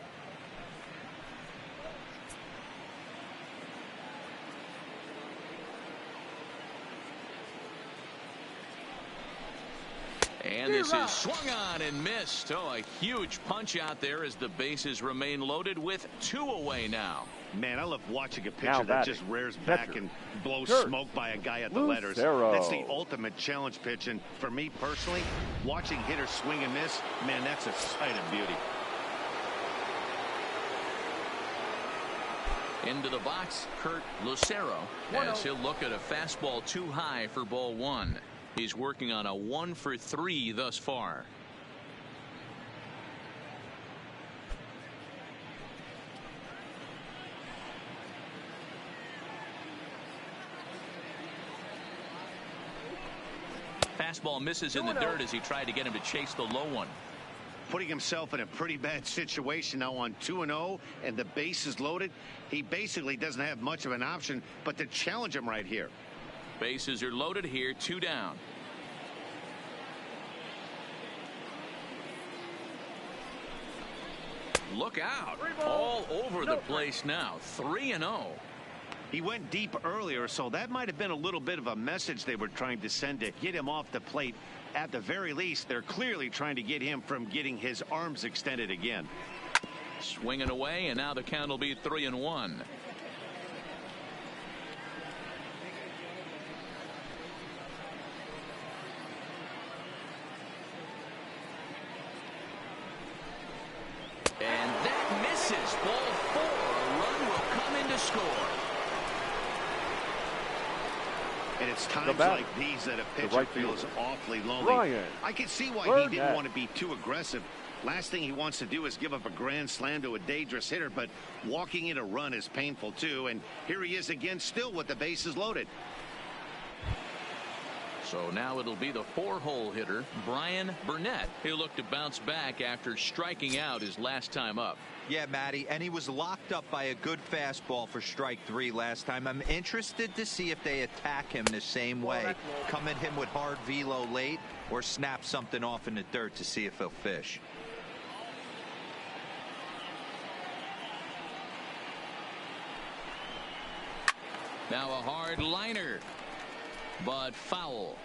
[SPEAKER 1] And this is swung on and missed. Oh, a huge punch out there as the bases remain loaded with 2 away now.
[SPEAKER 2] Man, I love watching a pitcher that just rears back and blows smoke by a guy at the letters. That's the ultimate challenge pitch. And for me personally, watching hitters swing and miss, man, that's a sight of beauty.
[SPEAKER 1] Into the box, Kurt Lucero, as he'll look at a fastball too high for ball 1. He's working on a 1-for-3 thus far. Fastball misses in the dirt as he tried to get him to chase the low one.
[SPEAKER 2] Putting himself in a pretty bad situation now on 2-0 and the base is loaded. He basically doesn't have much of an option but to challenge him right here.
[SPEAKER 1] Bases are loaded here, 2 down. Look out. All over the place now. 3-0.
[SPEAKER 2] He went deep earlier, so that might have been a little bit of a message they were trying to send to get him off the plate. At the very least, they're clearly trying to get him from getting his arms extended again.
[SPEAKER 1] Swinging away, and now the count will be 3-1. And that misses. Ball 4. A run will come in to score.
[SPEAKER 2] And it's times like these that a pitcher feels awfully lonely. I can see why he didn't want to be too aggressive. Last thing he wants to do is give up a grand slam to a dangerous hitter, but walking in a run is painful too. And here he is again, still with the bases loaded.
[SPEAKER 1] So now it'll be the 4-hole hitter, Brian Burnett. He'll look to bounce back after striking out his last time up.
[SPEAKER 3] Yeah, Matty, and he was locked up by a good fastball for strike 3 last time. I'm interested to see if they attack him the same way. Come at him with hard velo late or snap something off in the dirt to see if he'll fish.
[SPEAKER 1] Now a hard liner, but foul.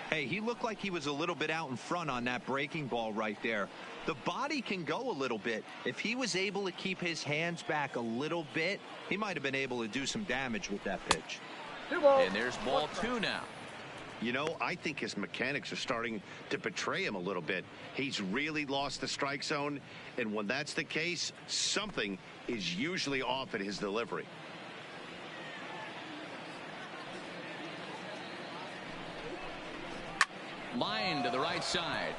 [SPEAKER 3] Hey, he looked like he was a little bit out in front on that breaking ball right there. The body can go a little bit. If he was able to keep his hands back a little bit, he might have been able to do some damage with that pitch.
[SPEAKER 1] And there's ball 2 now.
[SPEAKER 2] You know, I think his mechanics are starting to betray him a little bit. He's really lost the strike zone, and when that's the case, something is usually off at his delivery.
[SPEAKER 1] Line to the right side.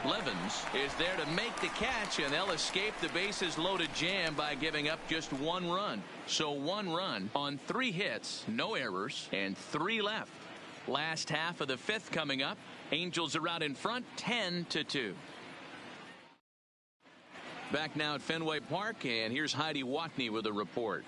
[SPEAKER 1] Levens is there to make the catch, and they'll escape the bases loaded jam by giving up just 1 run. So 1 run on 3 hits, no errors, and 3 left. Last half of the fifth coming up. Angels are out in front 10-2. Back now at Fenway Park, and here's Heidi Watney with a report.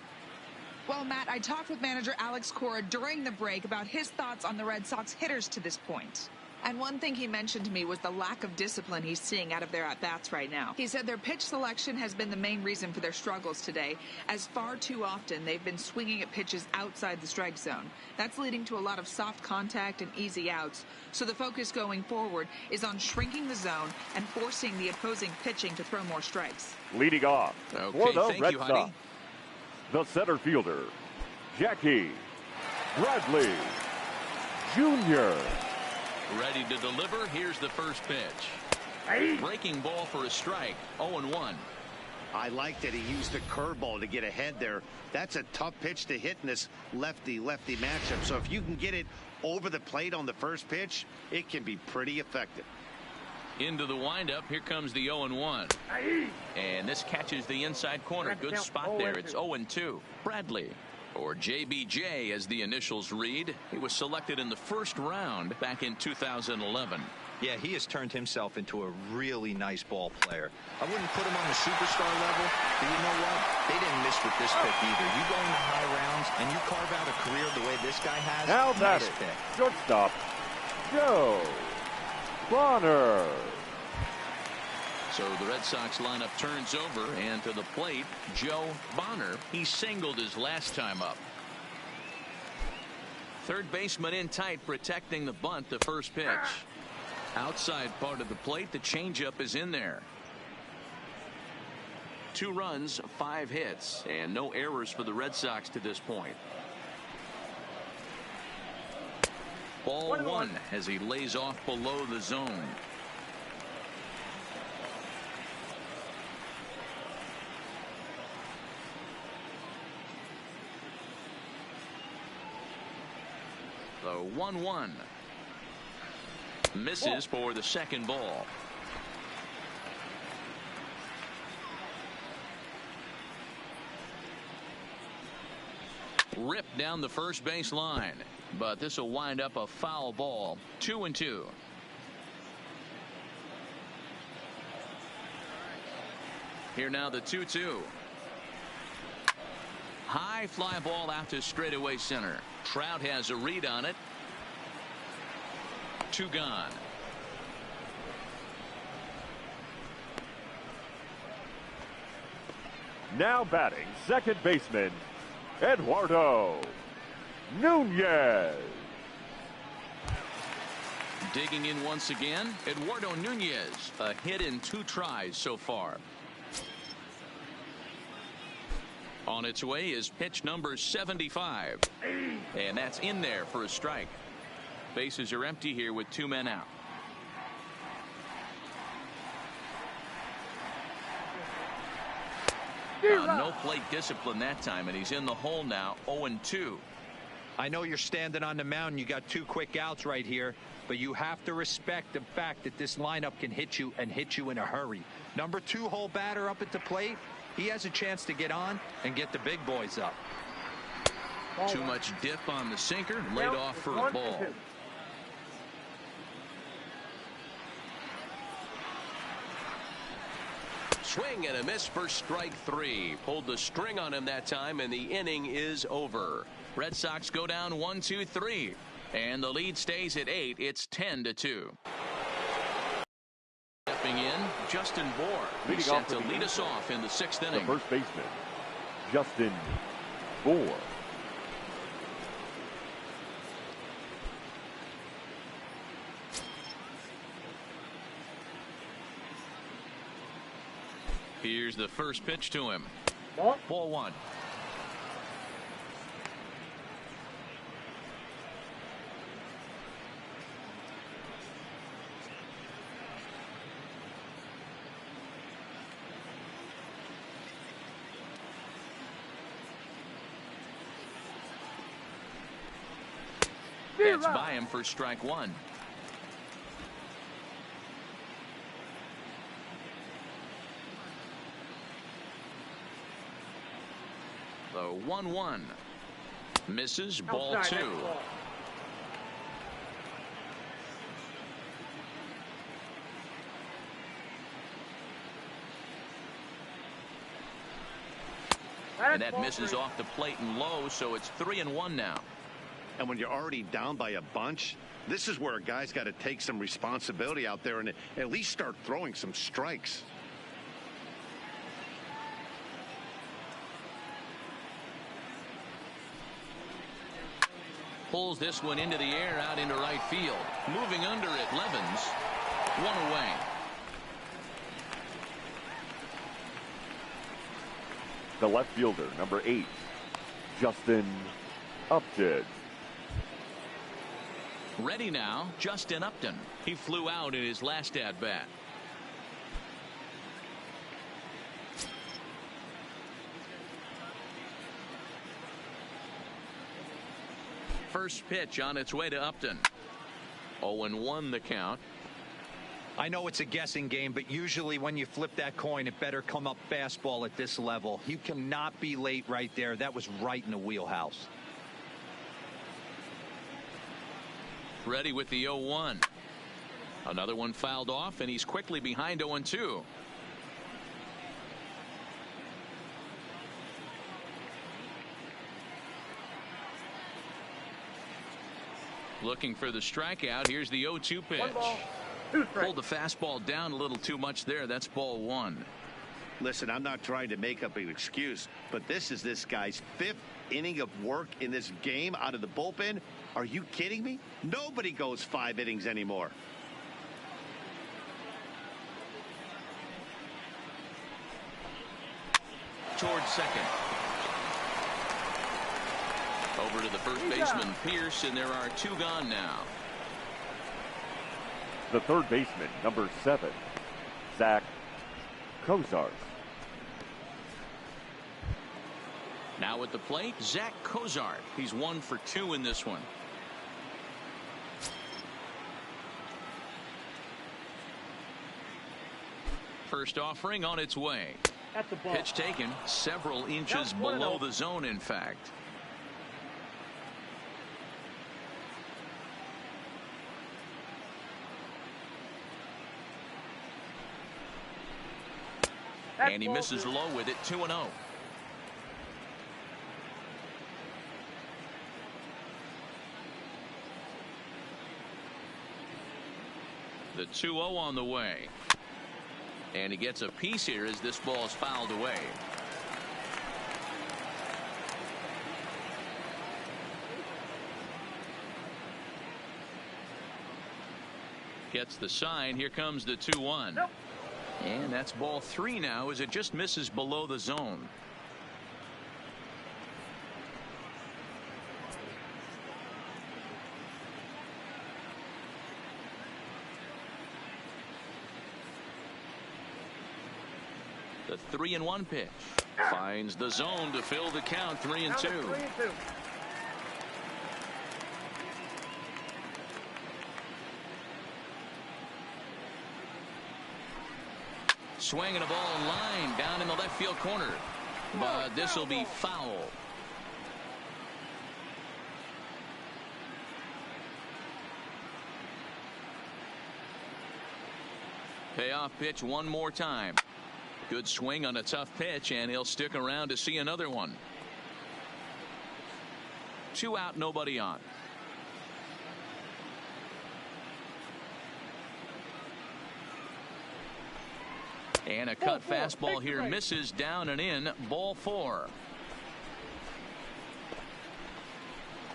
[SPEAKER 5] Well, Matt, I talked with manager Alex Cora during the break about his thoughts on the Red Sox hitters to this point. And one thing he mentioned to me was the lack of discipline he's seeing out of their at-bats right now. He said their pitch selection has been the main reason for their struggles today, as far too often they've been swinging at pitches outside the strike zone. That's leading to a lot of soft contact and easy outs, so the focus going forward is on shrinking the zone and forcing the opposing pitching to throw more strikes.
[SPEAKER 4] Leading off for the Red Sox, the center fielder, Jackie Bradley Jr.
[SPEAKER 1] Ready to deliver. Here's the first pitch. Breaking ball for a strike. 0-1.
[SPEAKER 2] I like that he used the curveball to get ahead there. That's a tough pitch to hit in this lefty-lefty matchup. So if you can get it over the plate on the first pitch, it can be pretty effective.
[SPEAKER 1] Into the windup. Here comes the 0-1. And this catches the inside corner. Good spot there. It's 0-2. Bradley, or JBJ as the initials read. He was selected in the first round back in 2011.
[SPEAKER 3] Yeah, he has turned himself into a really nice ball player. I wouldn't put him on the superstar level, but you know what? They didn't miss with this pick either. You go into high rounds and you carve out a career the way this guy has.
[SPEAKER 4] Now
[SPEAKER 3] nice
[SPEAKER 4] batting,
[SPEAKER 3] pick.
[SPEAKER 4] shortstop, Joe Bonner.
[SPEAKER 1] So the Red Sox lineup turns over, and to the plate, Joe Bonner. He singled his last time up. Third baseman in tight, protecting the bunt. The first pitch. Outside part of the plate, the changeup is in there. 2 runs, 5 hits, and no errors for the Red Sox to this point. Ball 1 as he lays off below the zone. The 1-1. Misses for the second ball. Ripped down the first base line, but this will wind up a foul ball. 2-2. Here now the 2-2. High fly ball out to straightaway center. Trout has a read on it. 2 gone.
[SPEAKER 4] Now batting, second baseman, Eduardo Nunez.
[SPEAKER 1] Digging in once again, Eduardo Nunez. A hit in 2 tries so far. On its way is pitch number 75. And that's in there for a strike. Bases are empty here with 2 men out. No plate discipline that time, and he's in the hole now. 0-2.
[SPEAKER 3] I know you're standing on the mound. You got 2 quick outs right here, but you have to respect the fact that this lineup can hit you and hit you in a hurry. Number 2 hole batter up at the plate. He has a chance to get on and get the big boys up.
[SPEAKER 1] Too much dip on the sinker. Laid off for a ball. Swing and a miss for strike 3. Pulled the string on him that time, and the inning is over. Red Sox go down 1-2-3, and the lead stays at 8. It's 10-2. Stepping in, Justin Bohr. He's set to lead us off in the 6th inning.
[SPEAKER 4] The first baseman, Justin Bohr.
[SPEAKER 1] Here's the first pitch to him. Ball 1. That's by him for strike 1. The 1-1. Misses. Ball 2. And that misses off the plate and low, so it's 3-1 now.
[SPEAKER 2] And when you're already down by a bunch, this is where a guy's got to take some responsibility out there and at least start throwing some strikes.
[SPEAKER 1] Pulls this one into the air out into right field. Moving under it, Levens. One away.
[SPEAKER 4] The left fielder, number 8, Justin Upton.
[SPEAKER 1] Ready now, Justin Upton. He flew out in his last at-bat. First pitch on its way to Upton. 0-1 the count.
[SPEAKER 3] I know it's a guessing game, but usually when you flip that coin, it better come up fastball at this level. You cannot be late right there. That was right in the wheelhouse.
[SPEAKER 1] Ready with the 0-1. Another one fouled off, and he's quickly behind 0-2. Looking for the strikeout. Here's the 0-2 pitch. Pulled the fastball down a little too much there. That's ball 1.
[SPEAKER 2] Listen, I'm not trying to make up an excuse, but this is this guy's 5th inning of work in this game out of the bullpen. Are you kidding me? Nobody goes 5 innings anymore.
[SPEAKER 1] Towards second. Over to the first baseman, Pierce, and there are 2 gone now.
[SPEAKER 4] The third baseman, number 7, Zach Kozars.
[SPEAKER 1] Now at the plate, Zach Kozart. He's 1 for 2 in this one. First offering on its way. Pitch taken several inches below the zone, in fact. And he misses low with it. 2-0. The 2-0 on the way. And he gets a piece here as this ball is fouled away. Gets the sign. Here comes the 2-1. Nope. And that's ball 3 now as it just misses below the zone. The 3-1 pitch finds the zone to fill the count. 3-2. Swinging a ball in line down in the left field corner, but this will be foul. Payoff pitch one more time. Good swing on a tough pitch, and he'll stick around to see another one. 2 out, nobody on. And a cut fastball here misses down and in. Ball 4.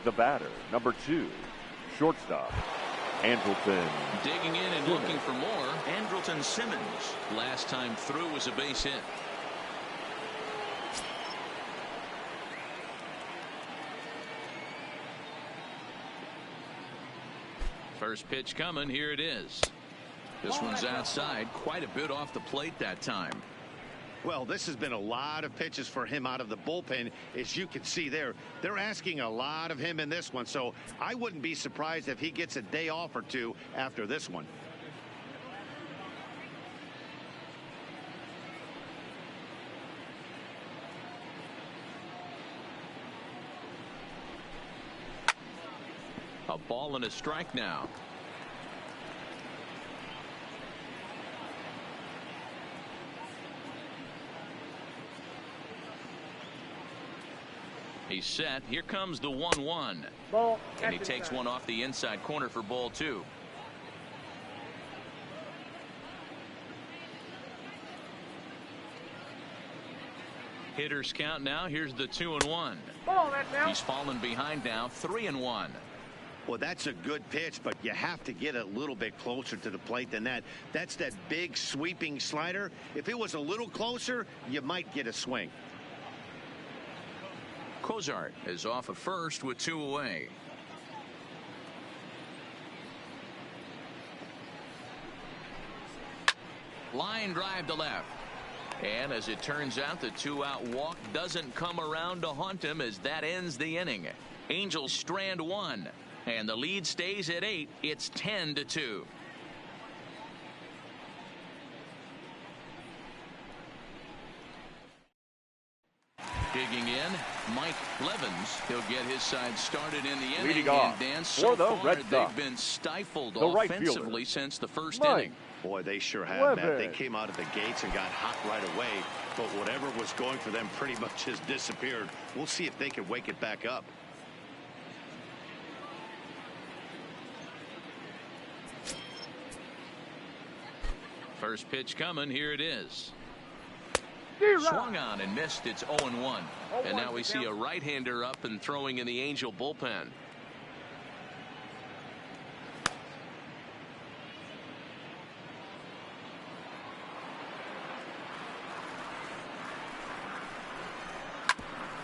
[SPEAKER 4] The batter, number 2, shortstop, Andrelton.
[SPEAKER 1] Digging in and looking for more. Andrelton Simmons. Last time through was a base hit. First pitch coming. Here it is. This one's outside, quite a bit off the plate that time.
[SPEAKER 2] Well, this has been a lot of pitches for him out of the bullpen. As you can see there, they're asking a lot of him in this one. So I wouldn't be surprised if he gets a day off or 2 after this one.
[SPEAKER 1] A ball and a strike now. He's set. Here comes the 1-1.
[SPEAKER 6] Ball.
[SPEAKER 1] And he takes one off the inside corner for ball 2. Hitters count now. Here's the 2-1.
[SPEAKER 6] Ball, that's out.
[SPEAKER 1] He's fallen behind now, 3-1.
[SPEAKER 2] Well, that's a good pitch, but you have to get a little bit closer to the plate than that. That's that big sweeping slider. If it was a little closer, you might get a swing.
[SPEAKER 1] Cozart is off at first with 2 away. Line drive to left. And as it turns out, the 2-out walk doesn't come around to haunt him as that ends the inning. Angels strand 1. And the lead stays at 8. It's 10-2. Digging in, Mike Levens. He'll get his side started in the inning.
[SPEAKER 4] Leading off
[SPEAKER 1] Dan,
[SPEAKER 4] for
[SPEAKER 1] so
[SPEAKER 4] the
[SPEAKER 1] far,
[SPEAKER 4] Red Sox,
[SPEAKER 1] they've been stifled
[SPEAKER 4] the right
[SPEAKER 1] offensively
[SPEAKER 4] fielder,
[SPEAKER 1] since the first
[SPEAKER 4] Mike
[SPEAKER 1] inning.
[SPEAKER 2] Boy, they sure have,
[SPEAKER 4] Levens.
[SPEAKER 2] Matt. They came out of the gates and got hot right away, but whatever was going for them pretty much has disappeared. We'll see if they can wake it back up.
[SPEAKER 1] First pitch coming. Here it is.
[SPEAKER 6] D-Rod.
[SPEAKER 1] Swung on and missed. It's 0-1. And now we see a right-hander up and throwing in the Angel bullpen.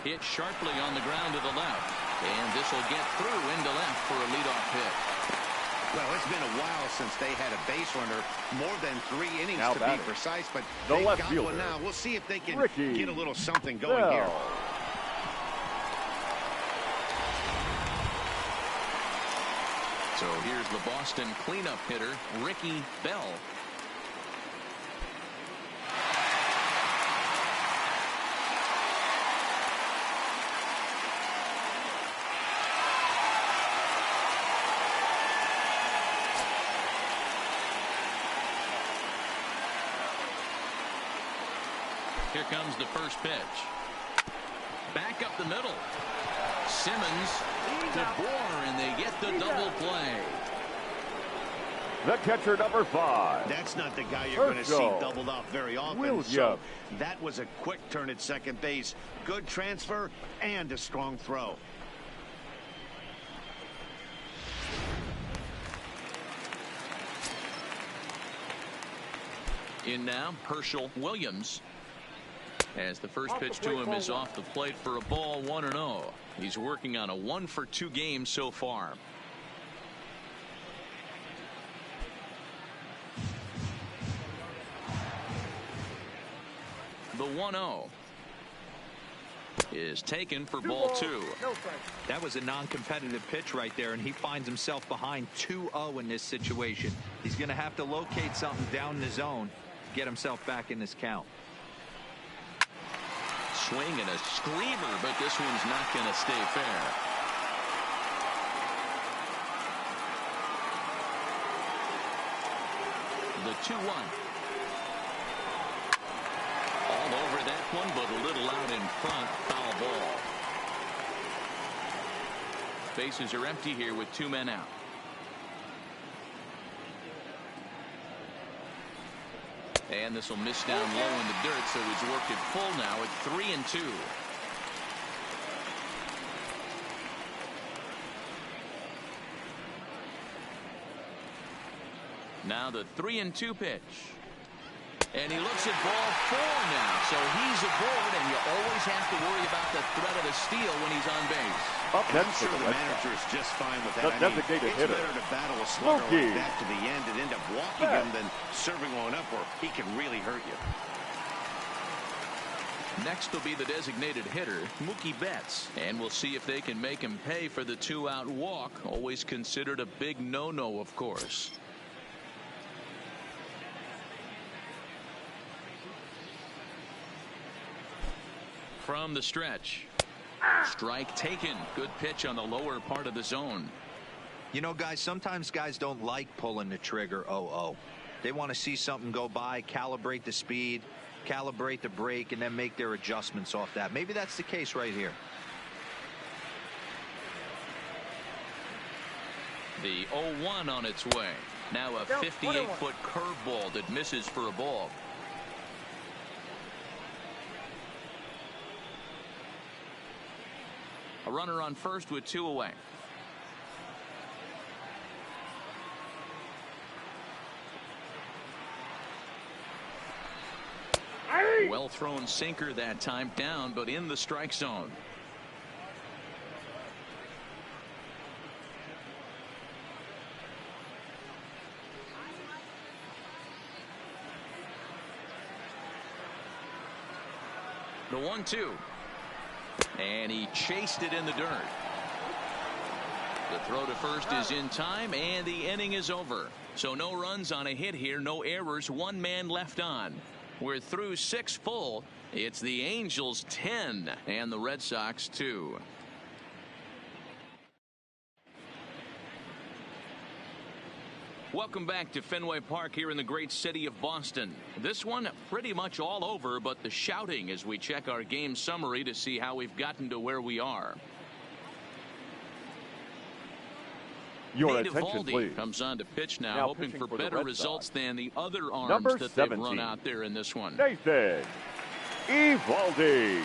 [SPEAKER 1] Hit sharply on the ground to the left. And this will get through into left for a leadoff hit.
[SPEAKER 2] Well, it's been a while since they had a base runner, more than 3 innings
[SPEAKER 4] Now
[SPEAKER 2] to be
[SPEAKER 4] batting,
[SPEAKER 2] precise, but
[SPEAKER 4] the
[SPEAKER 2] they've
[SPEAKER 4] left
[SPEAKER 2] got
[SPEAKER 4] fielder,
[SPEAKER 2] one now. We'll see if they can
[SPEAKER 4] Ricky
[SPEAKER 2] get a little something going
[SPEAKER 4] Bell.
[SPEAKER 2] here.
[SPEAKER 1] So here's the Boston cleanup hitter, Ricky Bell. Here comes the first pitch. Back up the middle. Simmons to Bohr, and they get the double play.
[SPEAKER 4] The catcher, number 5.
[SPEAKER 2] That's not the guy you're going to see
[SPEAKER 4] Urso.
[SPEAKER 2] doubled off very often.
[SPEAKER 4] Williams.
[SPEAKER 2] So that was a quick turn at second base. Good transfer and a strong throw.
[SPEAKER 1] In now, Herschel Williams. As the first pitch to him is off the plate for a ball, 1-0. He's working on a 1-for-2 game so far. The 1-0 is taken for ball 2.
[SPEAKER 3] That was a non-competitive pitch right there, and he finds himself behind 2-0 in this situation. He's going to have to locate something down in the zone, get himself back in this count.
[SPEAKER 1] Swing and a screamer, but this one's not going to stay fair. The 2-1. All over that one, but a little out in front. Foul ball. Bases are empty here with 2 men out. And this will miss down low in the dirt, so he's worked it full now at 3-2. Now the 3-2 pitch. And he looks at ball 4 now, so he's aboard, and you always have to worry about the threat of a steal when he's on base.
[SPEAKER 4] Up
[SPEAKER 2] I'm
[SPEAKER 4] next
[SPEAKER 2] sure
[SPEAKER 4] for
[SPEAKER 2] the
[SPEAKER 4] the Red
[SPEAKER 2] manager is
[SPEAKER 4] Sox,
[SPEAKER 2] just fine with
[SPEAKER 4] the
[SPEAKER 2] that.
[SPEAKER 4] designated
[SPEAKER 2] it's
[SPEAKER 4] hitter,
[SPEAKER 2] better to battle a slugger
[SPEAKER 4] Mookie
[SPEAKER 2] like that to the end and end up walking him than serving one up where he can really hurt you.
[SPEAKER 1] Next will be the designated hitter, Mookie Betts. And we'll see if they can make him pay for the 2-out walk. Always considered a big no-no, of course. From the stretch. Strike taken. Good pitch on the lower part of the zone.
[SPEAKER 3] You know, guys, sometimes guys don't like pulling the trigger 0-0. They want to see something go by, calibrate the speed, calibrate the brake, and then make their adjustments off that. Maybe that's the case right here.
[SPEAKER 1] The 0-1 on its way. Now a 58-foot curveball that misses for a ball. A runner on first with 2 away. Well thrown sinker that time, down but in the strike zone. The 1-2. And he chased it in the dirt. The throw to first is in time, and the inning is over. So no runs on a hit here, no errors, 1 man left on. We're through 6 full. It's the Angels 10 and the Red Sox 2. Welcome back to Fenway Park here in the great city of Boston. This one pretty much all over, but the shouting as we check our game summary to see how we've gotten to where we are.
[SPEAKER 4] Your
[SPEAKER 1] Nate
[SPEAKER 4] attention,
[SPEAKER 1] Eovaldi
[SPEAKER 4] please.
[SPEAKER 1] comes on to pitch now,
[SPEAKER 4] Now
[SPEAKER 1] hoping
[SPEAKER 4] pitching
[SPEAKER 1] for
[SPEAKER 4] the
[SPEAKER 1] better
[SPEAKER 4] Red
[SPEAKER 1] results
[SPEAKER 4] Sox.
[SPEAKER 1] than the other arms
[SPEAKER 4] Number
[SPEAKER 1] that
[SPEAKER 4] 17,
[SPEAKER 1] they've run out there in this one.
[SPEAKER 4] Nathan Eovaldi.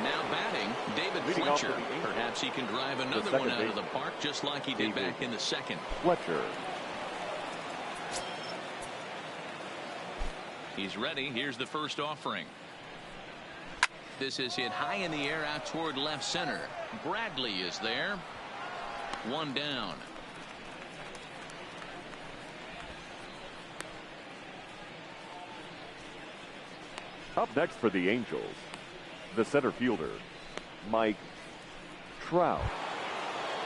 [SPEAKER 1] Now batting, David
[SPEAKER 4] Leading off
[SPEAKER 1] Fletcher.
[SPEAKER 4] for the Angels.
[SPEAKER 1] Perhaps he can drive another
[SPEAKER 4] second
[SPEAKER 1] one out of the
[SPEAKER 4] baseman,
[SPEAKER 1] park just like he did
[SPEAKER 4] David
[SPEAKER 1] back in the second.
[SPEAKER 4] Fletcher.
[SPEAKER 1] He's ready. Here's the first offering. This is hit high in the air out toward left center. Bradley is there. 1 down.
[SPEAKER 4] Up next for the Angels, the center fielder, Mike Trout.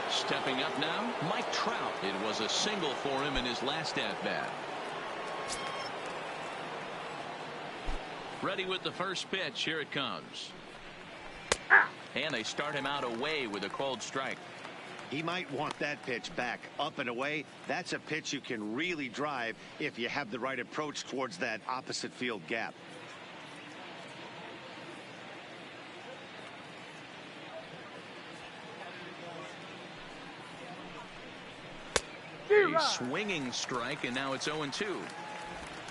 [SPEAKER 1] Stepping up now, Mike Trout. It was a single for him in his last at-bat. Ready with the first pitch. Here it comes. And they start him out away with a called strike.
[SPEAKER 2] He might want that pitch back up and away. That's a pitch you can really drive if you have the right approach towards that opposite field gap.
[SPEAKER 1] A swinging strike, and now it's 0-2.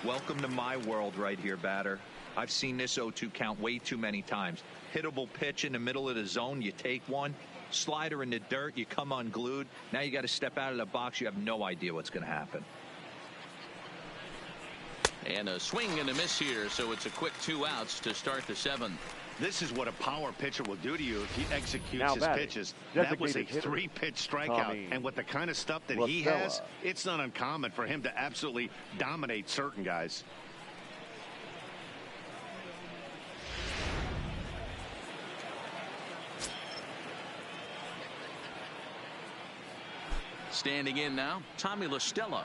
[SPEAKER 3] Welcome to my world right here, batter. I've seen this 0-2 count way too many times. Hittable pitch in the middle of the zone, you take one. Slider in the dirt, you come unglued. Now you got to step out of the box. You have no idea what's going to happen.
[SPEAKER 1] And a swing and a miss here, so it's a quick 2 outs to start the 7th.
[SPEAKER 2] This is what a power pitcher will do to you if he executes
[SPEAKER 4] Now
[SPEAKER 2] his
[SPEAKER 4] batting,
[SPEAKER 2] pitches. That was a
[SPEAKER 4] designated hitter,
[SPEAKER 2] 3-pitch strikeout.
[SPEAKER 4] Tommy
[SPEAKER 2] And with the kind of stuff that he
[SPEAKER 4] Lastella.
[SPEAKER 2] has, it's not uncommon for him to absolutely dominate certain guys.
[SPEAKER 1] Standing in now, Tommy Lastella.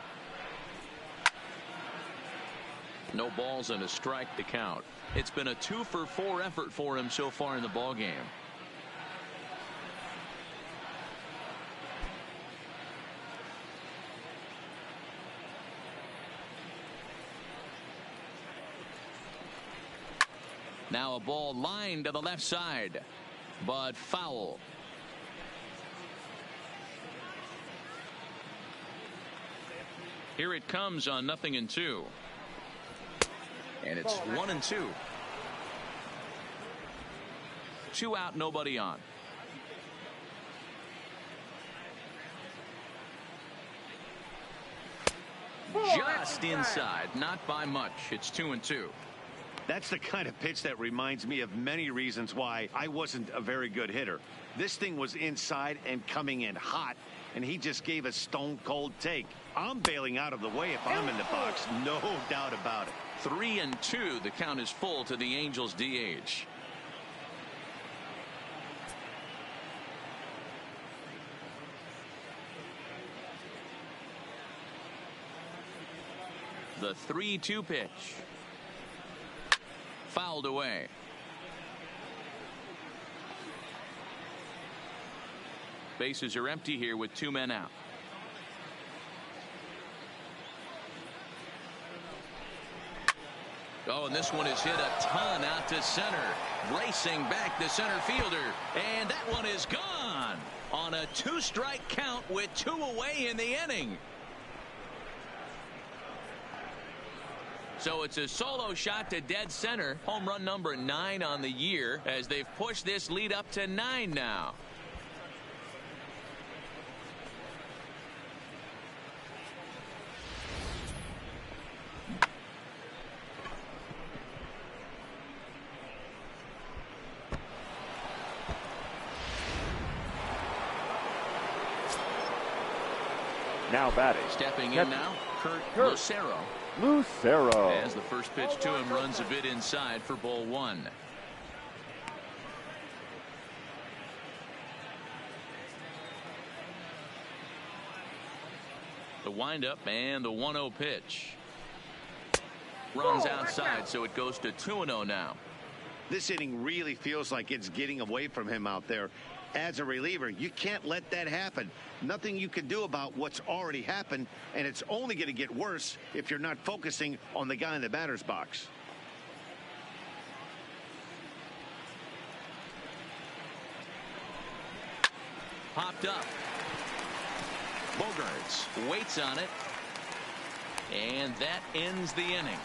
[SPEAKER 1] No balls and a strike to count. It's been a 2-for-4 effort for him so far in the ballgame. Now a ball lined to the left side, but foul. Here it comes on 0-2. And it's 1-2. 2 out, nobody on. Just inside, not by much. It's 2-2.
[SPEAKER 2] That's the kind of pitch that reminds me of many reasons why I wasn't a very good hitter. This thing was inside and coming in hot, and he just gave a stone-cold take. I'm bailing out of the way if I'm in the box, no doubt about it.
[SPEAKER 1] 3-2. The count is full to the Angels DH. The 3-2 pitch. Fouled away. Bases are empty here with 2 men out. Oh, and this one is hit a ton out to center. Racing back the center fielder. And that one is gone on a 2-strike count with 2 away in the inning. So it's a solo shot to dead center. Home run number 9 on the year as they've pushed this lead up to 9 now.
[SPEAKER 4] Now batting.
[SPEAKER 1] Stepping in now, Kurt Lucero.
[SPEAKER 4] Lucero.
[SPEAKER 1] As the first pitch to him runs a bit inside for ball 1. The windup and the 1-0 pitch. Runs outside, so it goes to 2-0 now.
[SPEAKER 2] This inning really feels like it's getting away from him out there. As a reliever, you can't let that happen. Nothing you can do about what's already happened, and it's only going to get worse if you're not focusing on the guy in the batter's box.
[SPEAKER 1] Popped up. Bogaerts waits on it, and that ends the inning.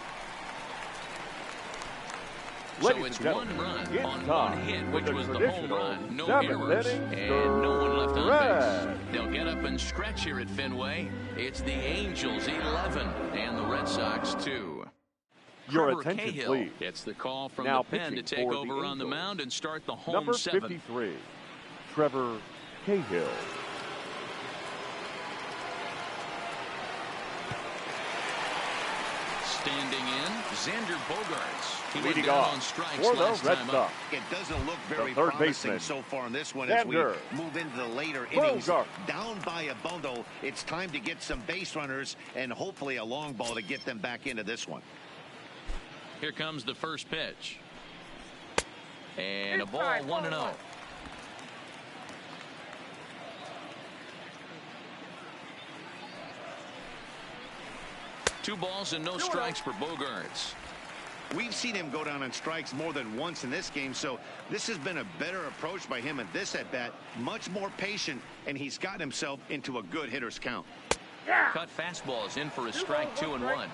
[SPEAKER 1] So it's 1 run on 1 hit, which was the home run. No errors and no one left on base. They'll get up and stretch here at Fenway. It's the Angels 11 and the Red Sox 2.
[SPEAKER 4] Your
[SPEAKER 1] Trevor
[SPEAKER 4] attention,
[SPEAKER 1] Cahill
[SPEAKER 4] please.
[SPEAKER 1] gets the call from
[SPEAKER 4] Now
[SPEAKER 1] the pen to
[SPEAKER 4] pitching
[SPEAKER 1] take
[SPEAKER 4] for
[SPEAKER 1] over
[SPEAKER 4] the
[SPEAKER 1] on the
[SPEAKER 4] Angels.
[SPEAKER 1] mound and start the home
[SPEAKER 4] Number
[SPEAKER 1] 7.
[SPEAKER 4] 53, Trevor Cahill.
[SPEAKER 1] Standing in, Xander Bogaerts. He went
[SPEAKER 4] Leading
[SPEAKER 1] down
[SPEAKER 4] off
[SPEAKER 1] on strikes
[SPEAKER 4] for the
[SPEAKER 1] last
[SPEAKER 4] Red
[SPEAKER 1] time
[SPEAKER 4] Sox.
[SPEAKER 1] up.
[SPEAKER 2] It doesn't look very
[SPEAKER 4] third
[SPEAKER 2] promising
[SPEAKER 4] baseman,
[SPEAKER 2] so far in this one as we
[SPEAKER 4] Xander
[SPEAKER 2] move into the later innings.
[SPEAKER 4] Bogaerts.
[SPEAKER 2] Down by a bundle, it's time to get some base runners and hopefully a long ball to get them back into this one.
[SPEAKER 1] Here comes the first pitch. And a ball 1-0. 2 balls and no strikes for Bogaerts.
[SPEAKER 2] We've seen him go down on strikes more than once in this game, so this has been a better approach by him at this at-bat. Much more patient, and he's gotten himself into a good hitter's count.
[SPEAKER 1] Cut fastball is in for a strike, 2-1.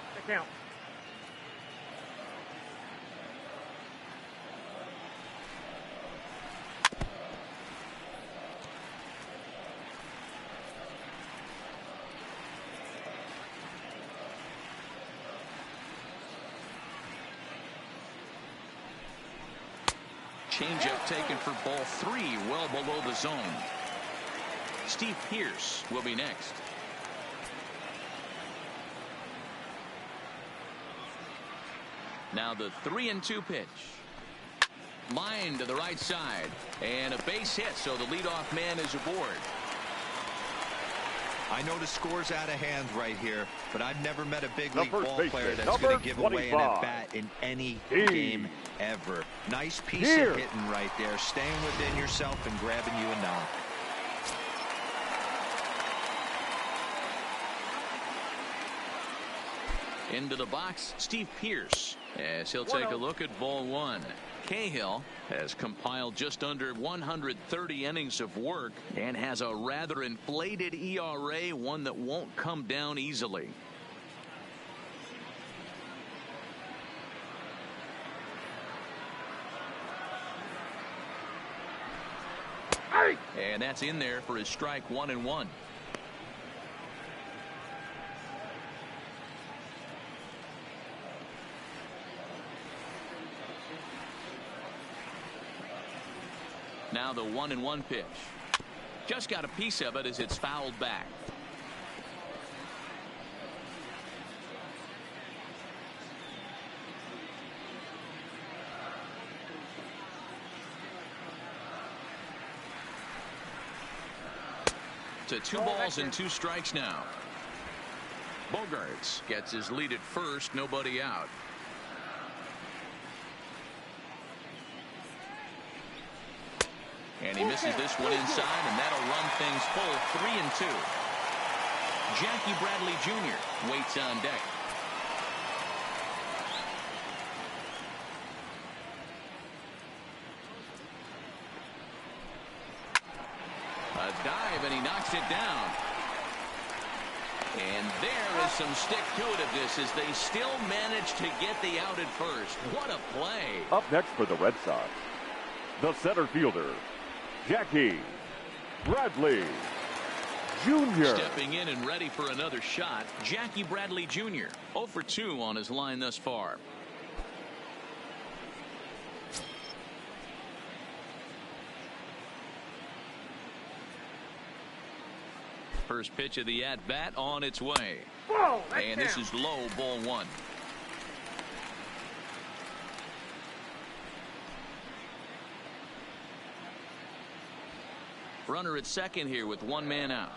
[SPEAKER 1] Changeup taken for ball 3, well below the zone. Steve Pearce will be next. Now the 3-2 pitch. Line to the right side. And a base hit, so the leadoff man is aboard.
[SPEAKER 3] I know the score's out of hand right here, but I've never met a big league
[SPEAKER 4] first
[SPEAKER 3] ball
[SPEAKER 4] baseman,
[SPEAKER 3] player that's
[SPEAKER 4] number
[SPEAKER 3] going to give away an
[SPEAKER 4] 25.
[SPEAKER 3] at-bat in any
[SPEAKER 4] Here.
[SPEAKER 3] game ever. Nice piece
[SPEAKER 4] Here.
[SPEAKER 3] of hitting right there, staying within yourself and grabbing you a knock.
[SPEAKER 1] Into the box, Steve Pearce, as he'll take a look at ball 1. Cahill has compiled just under 130 innings of work and has a rather inflated ERA, one that won't come down easily. And that's in there for his strike 1-1. Now the 1-1 pitch. Just got a piece of it as it's fouled back. To 2 balls and 2 strikes now. Bogaerts gets his lead at first, nobody out. And he misses this one inside, and that'll run things full 3-2. Jackie Bradley Jr. waits on deck. dive, and he knocks it down. And there is some stick-to-itiveness as they still manage to get the out at first. What a play.
[SPEAKER 4] Up next for the Red Sox, the center fielder, Jackie Bradley Jr.
[SPEAKER 1] Stepping in and ready for another shot, Jackie Bradley Jr. 0 for 2 on his line thus far. First pitch of the at-bat on its way.
[SPEAKER 6] Whoa,
[SPEAKER 1] And this is low, ball 1. Runner at second here with one man out.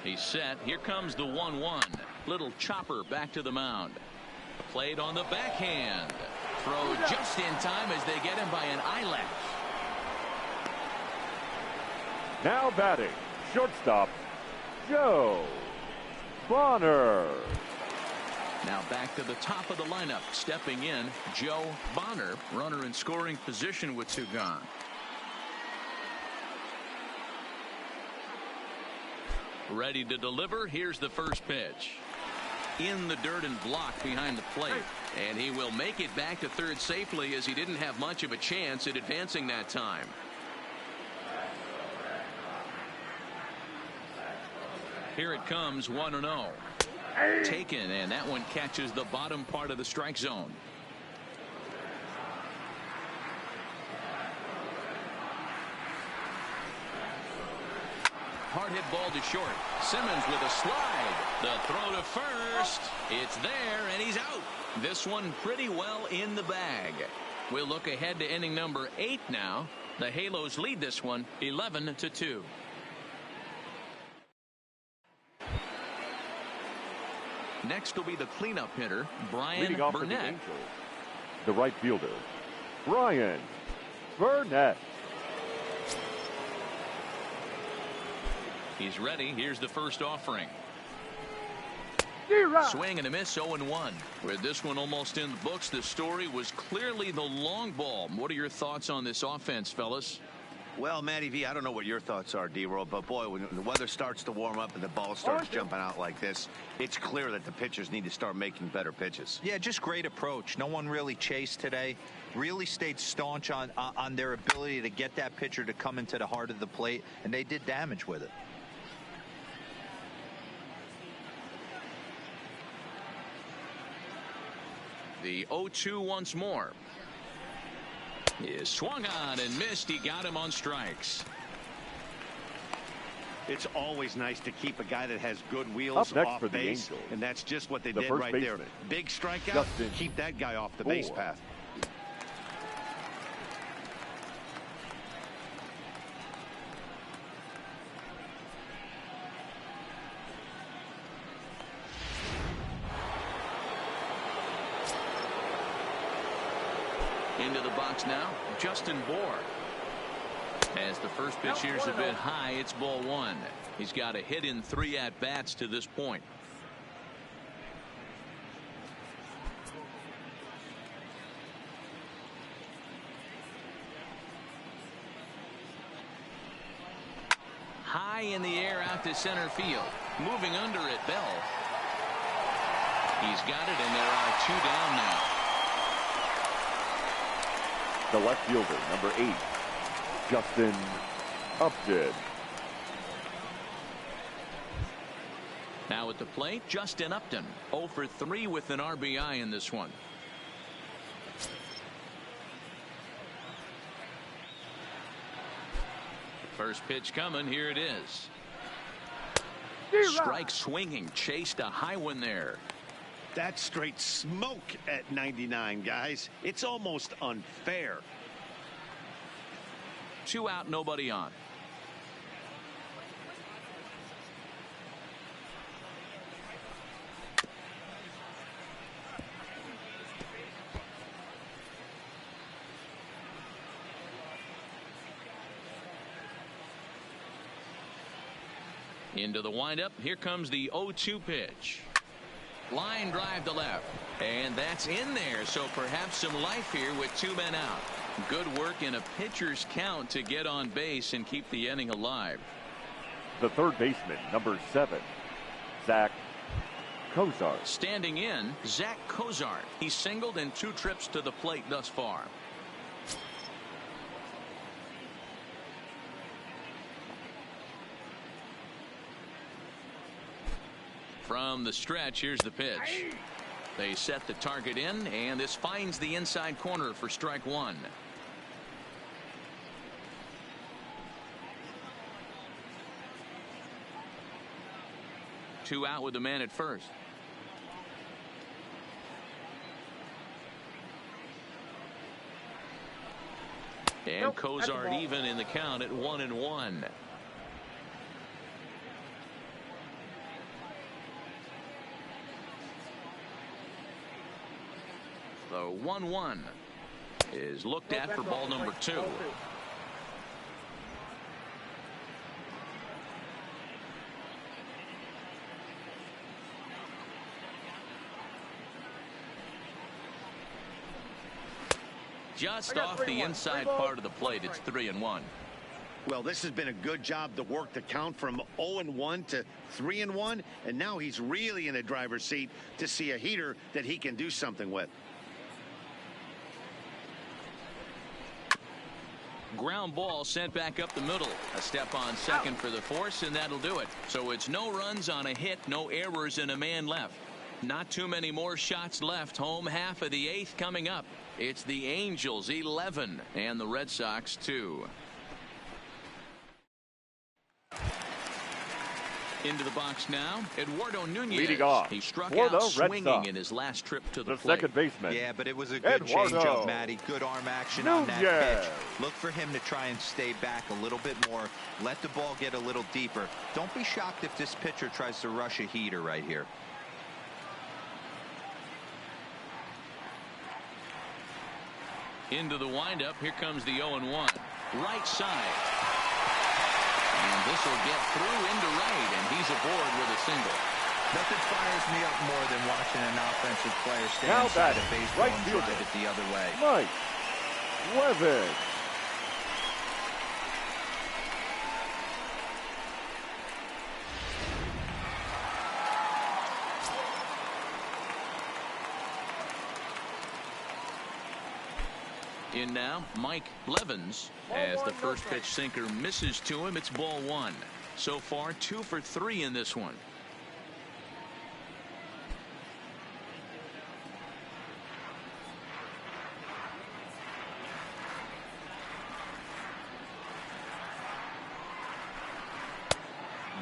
[SPEAKER 1] He's set. Here comes the 1-1. Little chopper back to the mound. Played on the backhand. Throw just in time as they get him by an eyelash.
[SPEAKER 4] Now batting, shortstop, Joe Bonner.
[SPEAKER 1] Now back to the top of the lineup. Stepping in, Joe Bonner, runner in scoring position with 2 gone. Ready to deliver. Here's the first pitch. In the dirt and blocked behind the plate. And he will make it back to third safely as he didn't have much of a chance at advancing that time. Here it comes, 1-0. Taken, and that one catches the bottom part of the strike zone. Hard hit ball to short. Simmons with a slide. The throw to first. It's there, and he's out. This one pretty well in the bag. We'll look ahead to inning number 8 now. The Halos lead this one 11-2. Next will be the cleanup hitter, Brian
[SPEAKER 4] Leading off for the
[SPEAKER 1] Burnett.
[SPEAKER 4] Angels, the right fielder, Brian Burnett.
[SPEAKER 1] He's ready. Here's the first offering.
[SPEAKER 6] Zero.
[SPEAKER 1] Swing and a miss, 0-1. With this one almost in the books, the story was clearly the long ball. What are your thoughts on this offense, fellas?
[SPEAKER 2] Well, Matty V, I don't know what your thoughts are, D-Roll, but boy, when the weather starts to warm up and the ball starts jumping out like this, it's clear that the pitchers need to start making better pitches.
[SPEAKER 3] Yeah, just great approach. No one really chased today. Really stayed staunch on their ability to get that pitcher to come into the heart of the plate, and they did damage with it.
[SPEAKER 1] The 0-2 once more. Is swung on and missed. He got him on strikes.
[SPEAKER 2] It's always nice to keep a guy that has good wheels
[SPEAKER 4] Up next
[SPEAKER 2] off
[SPEAKER 4] for the
[SPEAKER 2] base,
[SPEAKER 4] Angels,
[SPEAKER 2] and that's just what they
[SPEAKER 4] the
[SPEAKER 2] did
[SPEAKER 4] first
[SPEAKER 2] right
[SPEAKER 4] baseman,
[SPEAKER 2] there. Big strikeout,
[SPEAKER 4] Justin
[SPEAKER 2] keep that guy off the base path.
[SPEAKER 1] Into the box now, Justin Bohr. As the first pitch here's a bit high, it's ball 1. He's got a hit in 3 at-bats to this point. High in the air out to center field. Moving under it, Bell. He's got it, and there are 2 down now.
[SPEAKER 4] The left fielder, number 8, Justin Upton.
[SPEAKER 1] Now at the plate, Justin Upton. 0 for 3 with an RBI in this one. First pitch coming. Here it is. Strike swinging. Chased a high one there.
[SPEAKER 2] That's straight smoke at 99, guys. It's almost unfair.
[SPEAKER 1] 2 out, nobody on. Into the windup. Here comes the 0-2 pitch. Line drive to left. And that's in there. So perhaps some life here with 2 men out. Good work in a pitcher's count to get on base and keep the inning alive.
[SPEAKER 4] The third baseman, number 7, Zach Cozart.
[SPEAKER 1] Standing in, Zach Cozart. He's singled in 2 trips to the plate thus far. From the stretch, here's the pitch. They set the target in, and this finds the inside corner for strike 1. Two out with the man at first. And Cozart even in the count at 1-1. The 1-1 is looked at for ball number 2. Just off the inside part of the plate. It's 3-1.
[SPEAKER 2] Well, this has been a good job to work the count from 0-1 to 3-1, and now he's really in a driver's seat to see a heater that he can do something with.
[SPEAKER 1] Ground ball sent back up the middle. A step on second for the force, and that'll do it. So it's no runs on a hit, no errors, and a man left. Not too many more shots left. Home half of the 8th coming up. It's the Angels 11 and the Red Sox 2. Into the box now, Eduardo Nunez.
[SPEAKER 4] Leading off
[SPEAKER 1] He struck
[SPEAKER 4] for
[SPEAKER 1] out
[SPEAKER 4] the Red
[SPEAKER 1] swinging
[SPEAKER 4] Sox.
[SPEAKER 1] in his last trip to the plate.
[SPEAKER 4] Second baseman.
[SPEAKER 3] Yeah, but it was a good
[SPEAKER 4] Eduardo
[SPEAKER 3] changeup, Matty. Good arm action on that
[SPEAKER 4] Nunez.
[SPEAKER 3] pitch. Look for him to try and stay back a little bit more. Let the ball get a little deeper. Don't be shocked if this pitcher tries to rush a heater right here.
[SPEAKER 1] Into the windup. Here comes the 0-1. Right side. And this will get through into right, and he's aboard with a single.
[SPEAKER 3] Nothing fires me up more than watching an offensive player stay
[SPEAKER 4] Now
[SPEAKER 3] inside
[SPEAKER 4] batting,
[SPEAKER 3] a baseball
[SPEAKER 4] right
[SPEAKER 3] and
[SPEAKER 4] fielder,
[SPEAKER 3] drive it the other way.
[SPEAKER 4] Mike Levin.
[SPEAKER 1] In now, Mike Levins. As the first pitch sinker misses to him, it's ball 1. So far, 2 for 3 in this one.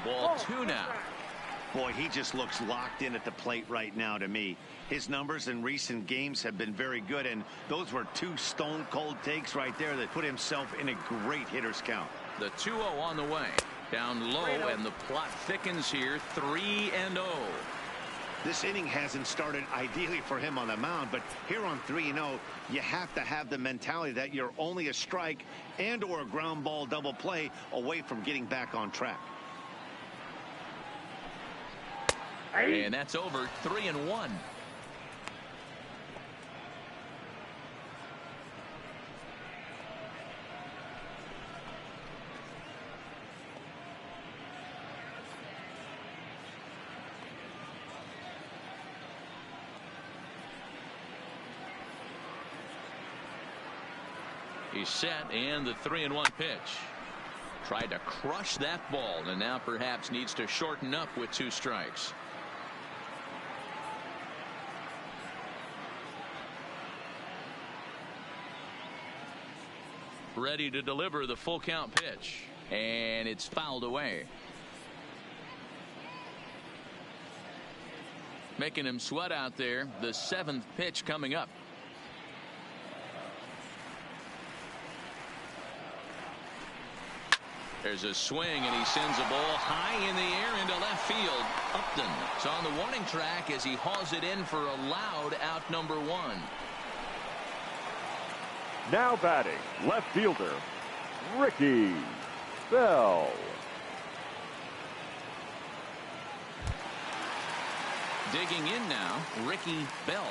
[SPEAKER 1] Ball 2 now.
[SPEAKER 2] Boy, he just looks locked in at the plate right now to me. His numbers in recent games have been very good, and those were 2 stone-cold takes right there that put himself in a great hitter's count.
[SPEAKER 1] The 2-0 on the way. Down low, and the plot thickens here. 3-0.
[SPEAKER 2] This inning hasn't started ideally for him on the mound, but here on 3-0, you have to have the mentality that you're only a strike and or a ground ball double play away from getting back on track.
[SPEAKER 1] And that's over. 3-1. He's set, and the 3-1 pitch. Tried to crush that ball, and now perhaps needs to shorten up with 2 strikes. Ready to deliver the full count pitch, and it's fouled away. Making him sweat out there. The 7th pitch coming up. There's a swing, and he sends a ball high in the air into left field. Upton is on the warning track as he hauls it in for a loud out number 1.
[SPEAKER 4] Now batting, left fielder, Ricky Bell.
[SPEAKER 1] Digging in now, Ricky Bell.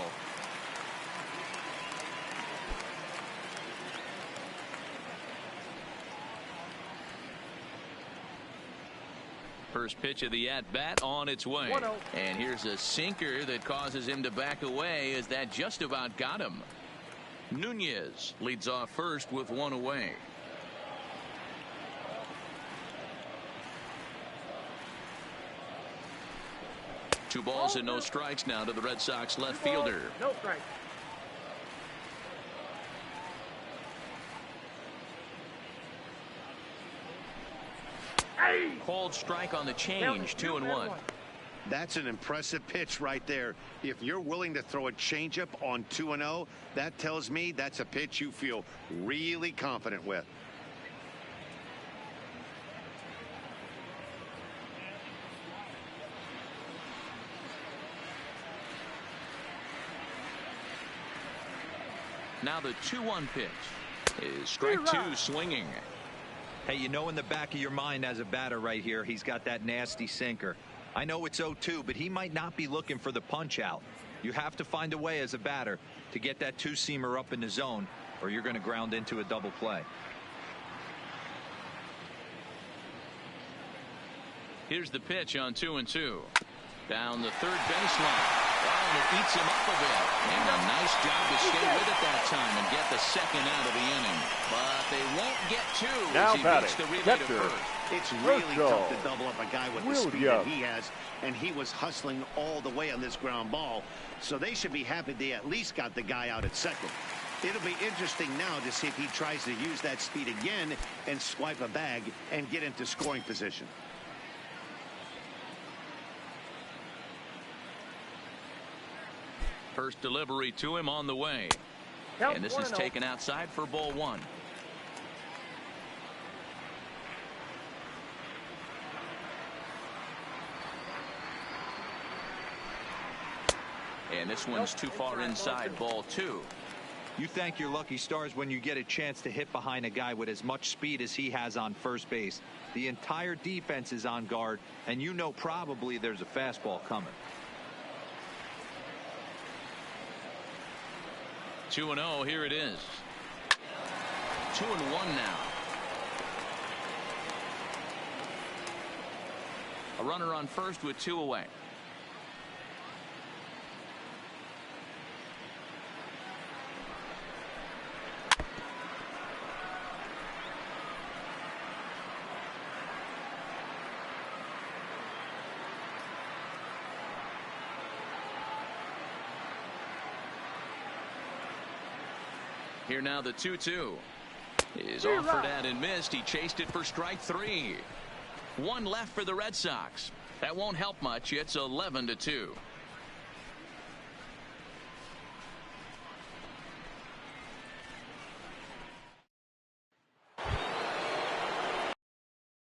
[SPEAKER 1] First pitch of the at-bat on its way.
[SPEAKER 6] 1-0.
[SPEAKER 1] And here's a sinker that causes him to back away as that just about got him. Nunez leads off first with one away. Two balls and no strikes now to the Red Sox left fielder.
[SPEAKER 6] No strike.
[SPEAKER 1] Called strike on the change, 2-1.
[SPEAKER 2] That's an impressive pitch right there. If you're willing to throw a changeup on 2-0, that tells me that's a pitch you feel really confident with.
[SPEAKER 1] Now the 2-1 pitch is strike two swinging.
[SPEAKER 3] Hey, you know in the back of your mind as a batter right here, he's got that nasty sinker. I know it's 0-2, but he might not be looking for the punch out. You have to find a way as a batter to get that two-seamer up in the zone, or you're going to ground into a double play.
[SPEAKER 1] Here's the pitch on 2-2. Down the third baseline. Oh, and it eats him up a bit. And a nice job to stay with it that time and get the second out of the inning. But they won't get two
[SPEAKER 4] Now
[SPEAKER 1] as he
[SPEAKER 4] batting,
[SPEAKER 1] beats the relay to
[SPEAKER 4] catcher.
[SPEAKER 1] first.
[SPEAKER 2] It's really tough to double up a guy with the speed that he has, and he was hustling all the way on this ground ball. So they should be happy they at least got the guy out at second. It'll be interesting now to see if he tries to use that speed again and swipe a bag and get into scoring position.
[SPEAKER 1] First delivery to him on the way.
[SPEAKER 6] Count
[SPEAKER 1] And this is
[SPEAKER 6] 1-0.
[SPEAKER 1] taken outside for ball one. And this one's too far inside, ball two.
[SPEAKER 3] You thank your lucky stars when you get a chance to hit behind a guy with as much speed as he has on first base. The entire defense is on guard, and you know probably there's a fastball coming.
[SPEAKER 1] 2-0, here it is. 2-1 now. A runner on first with two away. Here now the 2-2 is offered at and missed. He chased it for strike three. One left for the Red Sox. That won't help much. It's 11-2.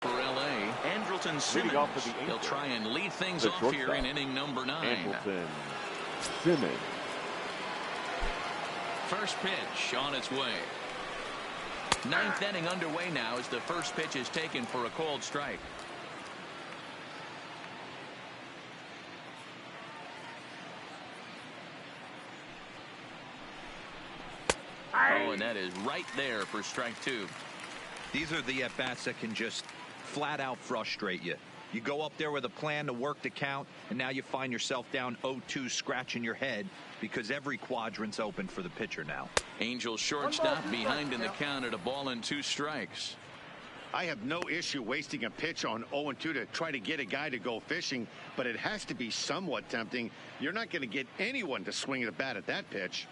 [SPEAKER 1] For LA, Andrelton Simmons.
[SPEAKER 4] Off for the
[SPEAKER 1] He'll try and lead things
[SPEAKER 4] The
[SPEAKER 1] off here in
[SPEAKER 4] shortstop,
[SPEAKER 1] inning number 9.
[SPEAKER 4] Andrelton Simmons.
[SPEAKER 1] First pitch on its way. Ninth inning underway now as the first pitch is taken for a called strike. Oh, and that is right there for strike two.
[SPEAKER 3] These are the at-bats that can just flat out frustrate you. You go up there with a plan to work the count, and now you find yourself down 0-2 scratching your head because every quadrant's open for the pitcher now.
[SPEAKER 1] Angels shortstop behind in the count at 1-2 strikes.
[SPEAKER 2] I have no issue wasting a pitch on 0-2 to try to get a guy to go fishing, but it has to be somewhat tempting. You're not going to get anyone to swing the bat at that pitch.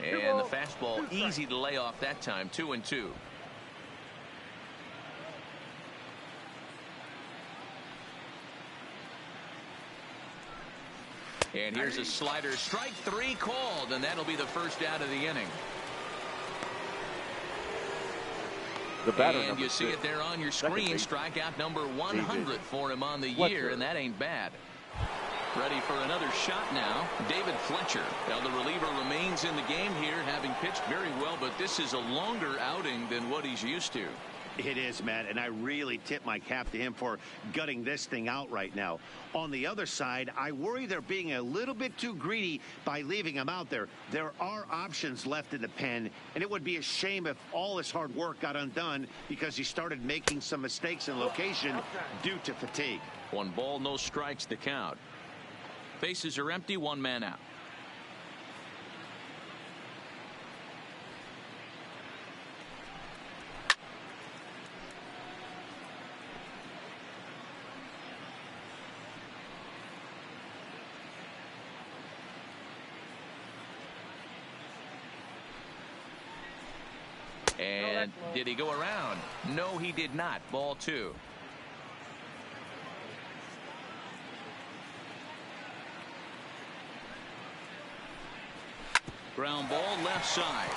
[SPEAKER 1] And the fastball easy to lay off that time. 2-2. And here's a slider. Strike three called, and that'll be the first out of the inning.
[SPEAKER 4] The batter,
[SPEAKER 1] and you see
[SPEAKER 4] 6.
[SPEAKER 1] it there on your screen. Strikeout number 100 for him on the year, and that ain't bad. Ready for another shot now, David Fletcher. Now the reliever remains in the game here, having pitched very well, but this is a longer outing than what he's used to.
[SPEAKER 2] It is, Matt, and I really tip my cap to him for gutting this thing out right now. On the other side, I worry they're being a little bit too greedy by leaving him out there. There are options left in the pen, and it would be a shame if all his hard work got undone because he started making some mistakes in location due to fatigue.
[SPEAKER 1] 1 ball, no strikes, the count. Bases are empty, 1 man out. And did he go around? No, he did not. Ball 2. Ground ball left side.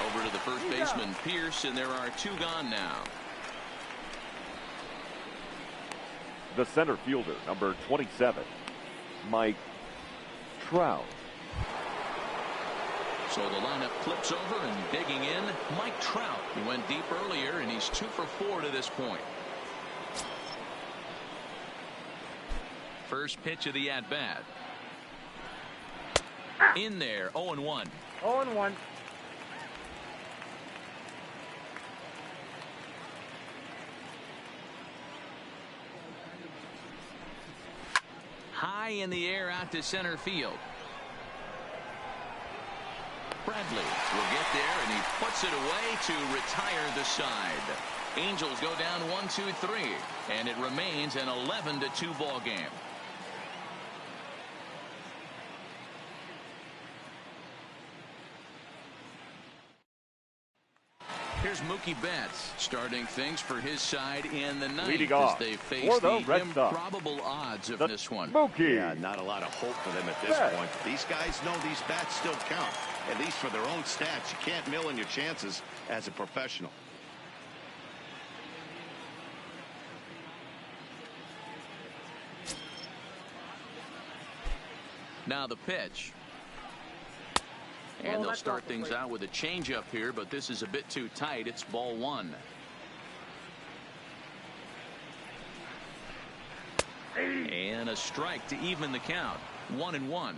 [SPEAKER 1] Over to the first baseman, Pierce, and there are 2 gone now.
[SPEAKER 4] The center fielder, number 27, Mike Trout.
[SPEAKER 1] So the lineup flips over, and digging in, Mike Trout. He went deep earlier, and he's 2 for 4 to this point. First pitch of the at-bat. In there, 0-1.
[SPEAKER 6] 0-1.
[SPEAKER 1] High in the air out to center field. Bradley will get there, and he puts it away to retire the side. Angels go down 1-2-3, and it remains an 11-2 ball game. Here's Mookie Betts starting things for his side in the ninth
[SPEAKER 4] Leading
[SPEAKER 1] as
[SPEAKER 4] off
[SPEAKER 1] they face
[SPEAKER 4] for the
[SPEAKER 1] the
[SPEAKER 4] Red Sox,
[SPEAKER 1] improbable odds of this one.
[SPEAKER 4] Mookie.
[SPEAKER 2] Yeah, not a lot of hope for them at this point. These guys know these bats still count, at least for their own stats. You can't mill in your chances as a professional.
[SPEAKER 1] Now the pitch. And they'll start things out with a changeup here, but this is a bit too tight. It's ball 1. And a strike to even the count. 1-1.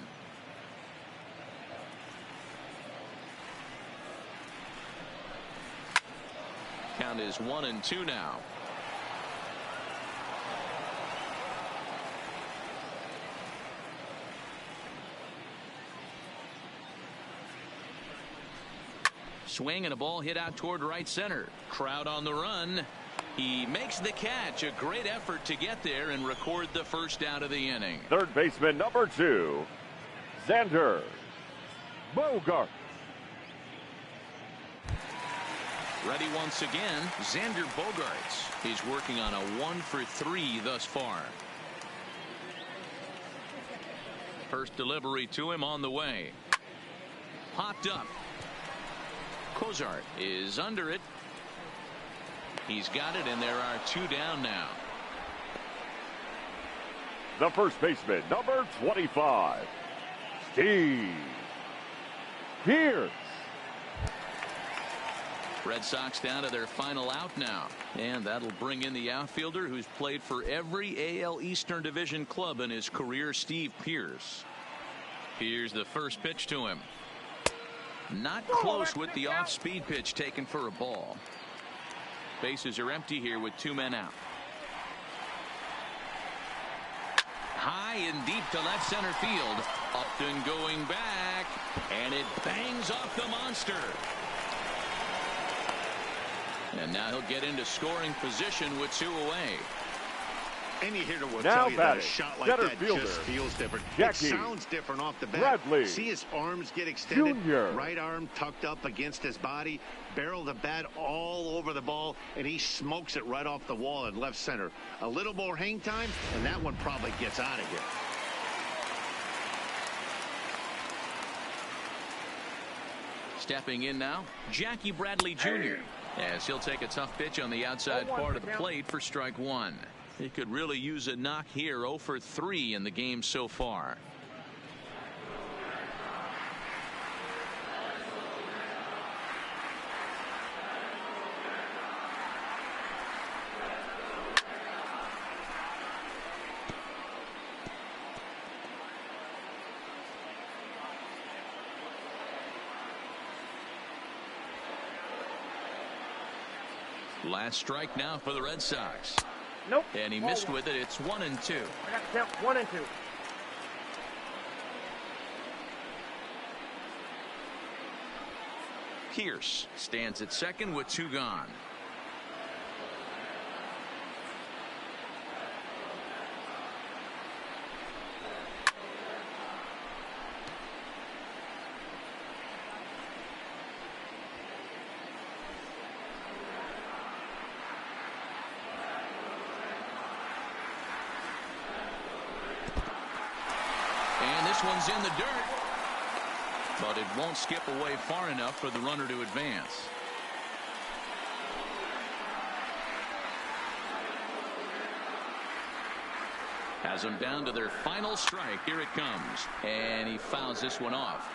[SPEAKER 1] Count is 1-2 now. Swing and a ball hit out toward right center. Trout on the run. He makes the catch. A great effort to get there and record the first out of the inning.
[SPEAKER 4] Third baseman, number 2, Xander Bogart.
[SPEAKER 1] Ready once again, Xander Bogaerts. He's working on a 1-for-3 thus far. First delivery to him on the way. Popped up. Cozart is under it. He's got it, and there are 2 down now.
[SPEAKER 4] The first baseman, number 25, Steve Pierce.
[SPEAKER 1] Red Sox down to their final out now, and that'll bring in the outfielder who's played for every AL Eastern Division club in his career, Steve Pierce. Here's the first pitch to him. Not close with the off-speed pitch taken for a ball. Bases are empty here with 2 men out. High and deep to left center field. Upton going back, and it bangs off the monster. And now he'll get into scoring position with 2 away.
[SPEAKER 2] Any hitter will
[SPEAKER 4] Now
[SPEAKER 2] tell you that a
[SPEAKER 4] batting,
[SPEAKER 2] shot like
[SPEAKER 4] center
[SPEAKER 2] that
[SPEAKER 4] fielder,
[SPEAKER 2] just feels different.
[SPEAKER 4] Jackie
[SPEAKER 2] It sounds different off the bat.
[SPEAKER 4] Bradley
[SPEAKER 2] See his arms get extended.
[SPEAKER 4] Jr.
[SPEAKER 2] Right arm tucked up against his body. Barrel the bat all over the ball, and he smokes it right off the wall in left center. A little more hang time, and that one probably gets out of here.
[SPEAKER 1] Stepping in now, Jackie Bradley Jr. as he'll take a tough pitch on the outside part of the plate for strike 1. He could really use a knock here. 0 for 3 in the game so far. Last strike now for the Red Sox.
[SPEAKER 6] Nope.
[SPEAKER 1] And he missed with it. It's 1-2.
[SPEAKER 6] I got to count 1 and 2.
[SPEAKER 1] Pierce stands at second with 2 gone. And this one's in the dirt. But it won't skip away far enough for the runner to advance. Has them down to their final strike. Here it comes. And he fouls this one off.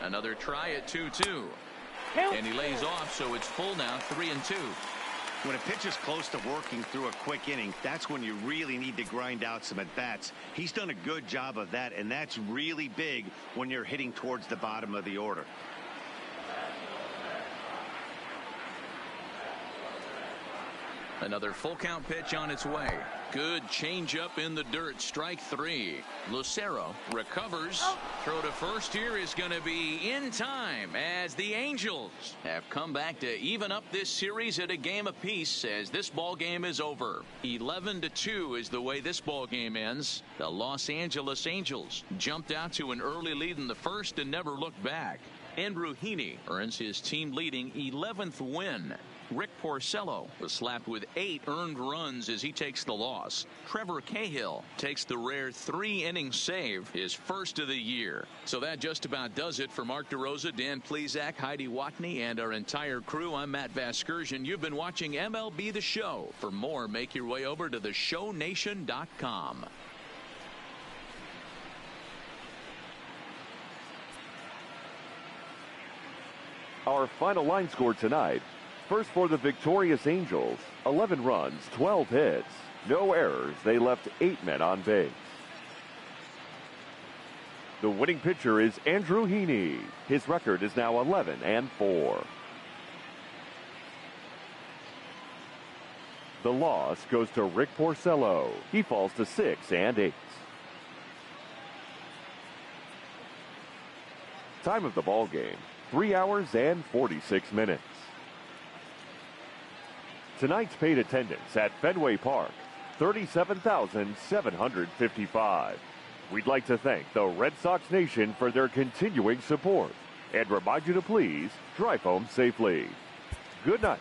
[SPEAKER 1] Another try at 2-2. And he lays off, so it's full now, 3-2.
[SPEAKER 2] When a pitch is close to working through a quick inning, that's when you really need to grind out some at-bats. He's done a good job of that, and that's really big when you're hitting towards the bottom of the order.
[SPEAKER 1] Another full count pitch on its way. Good changeup in the dirt. Strike 3. Lucero recovers. Throw to first here is going to be in time as the Angels have come back to even up this series at a game apiece as this ball game is over. 11-2 is the way this ball game ends. The Los Angeles Angels jumped out to an early lead in the first and never looked back. Andrew Heaney earns his team leading 11th win. Rick Porcello was slapped with 8 earned runs as he takes the loss. Trevor Cahill takes the rare 3-inning save, his first of the year. So that just about does it for Mark DeRosa, Dan Plesac, Heidi Watney, and our entire crew. I'm Matt Vasgersian. You've been watching MLB The Show. For more, make your way over to theshownation.com.
[SPEAKER 4] Our final line score tonight. First for the victorious Angels, 11 runs, 12 hits. No errors. They left 8 men on base. The winning pitcher is Andrew Heaney. His record is now 11-4. The loss goes to Rick Porcello. He falls to 6-8. Time of the ball game, 3 hours and 46 minutes. Tonight's paid attendance at Fenway Park, 37,755. We'd like to thank the Red Sox Nation for their continuing support and remind you to please drive home safely. Good night.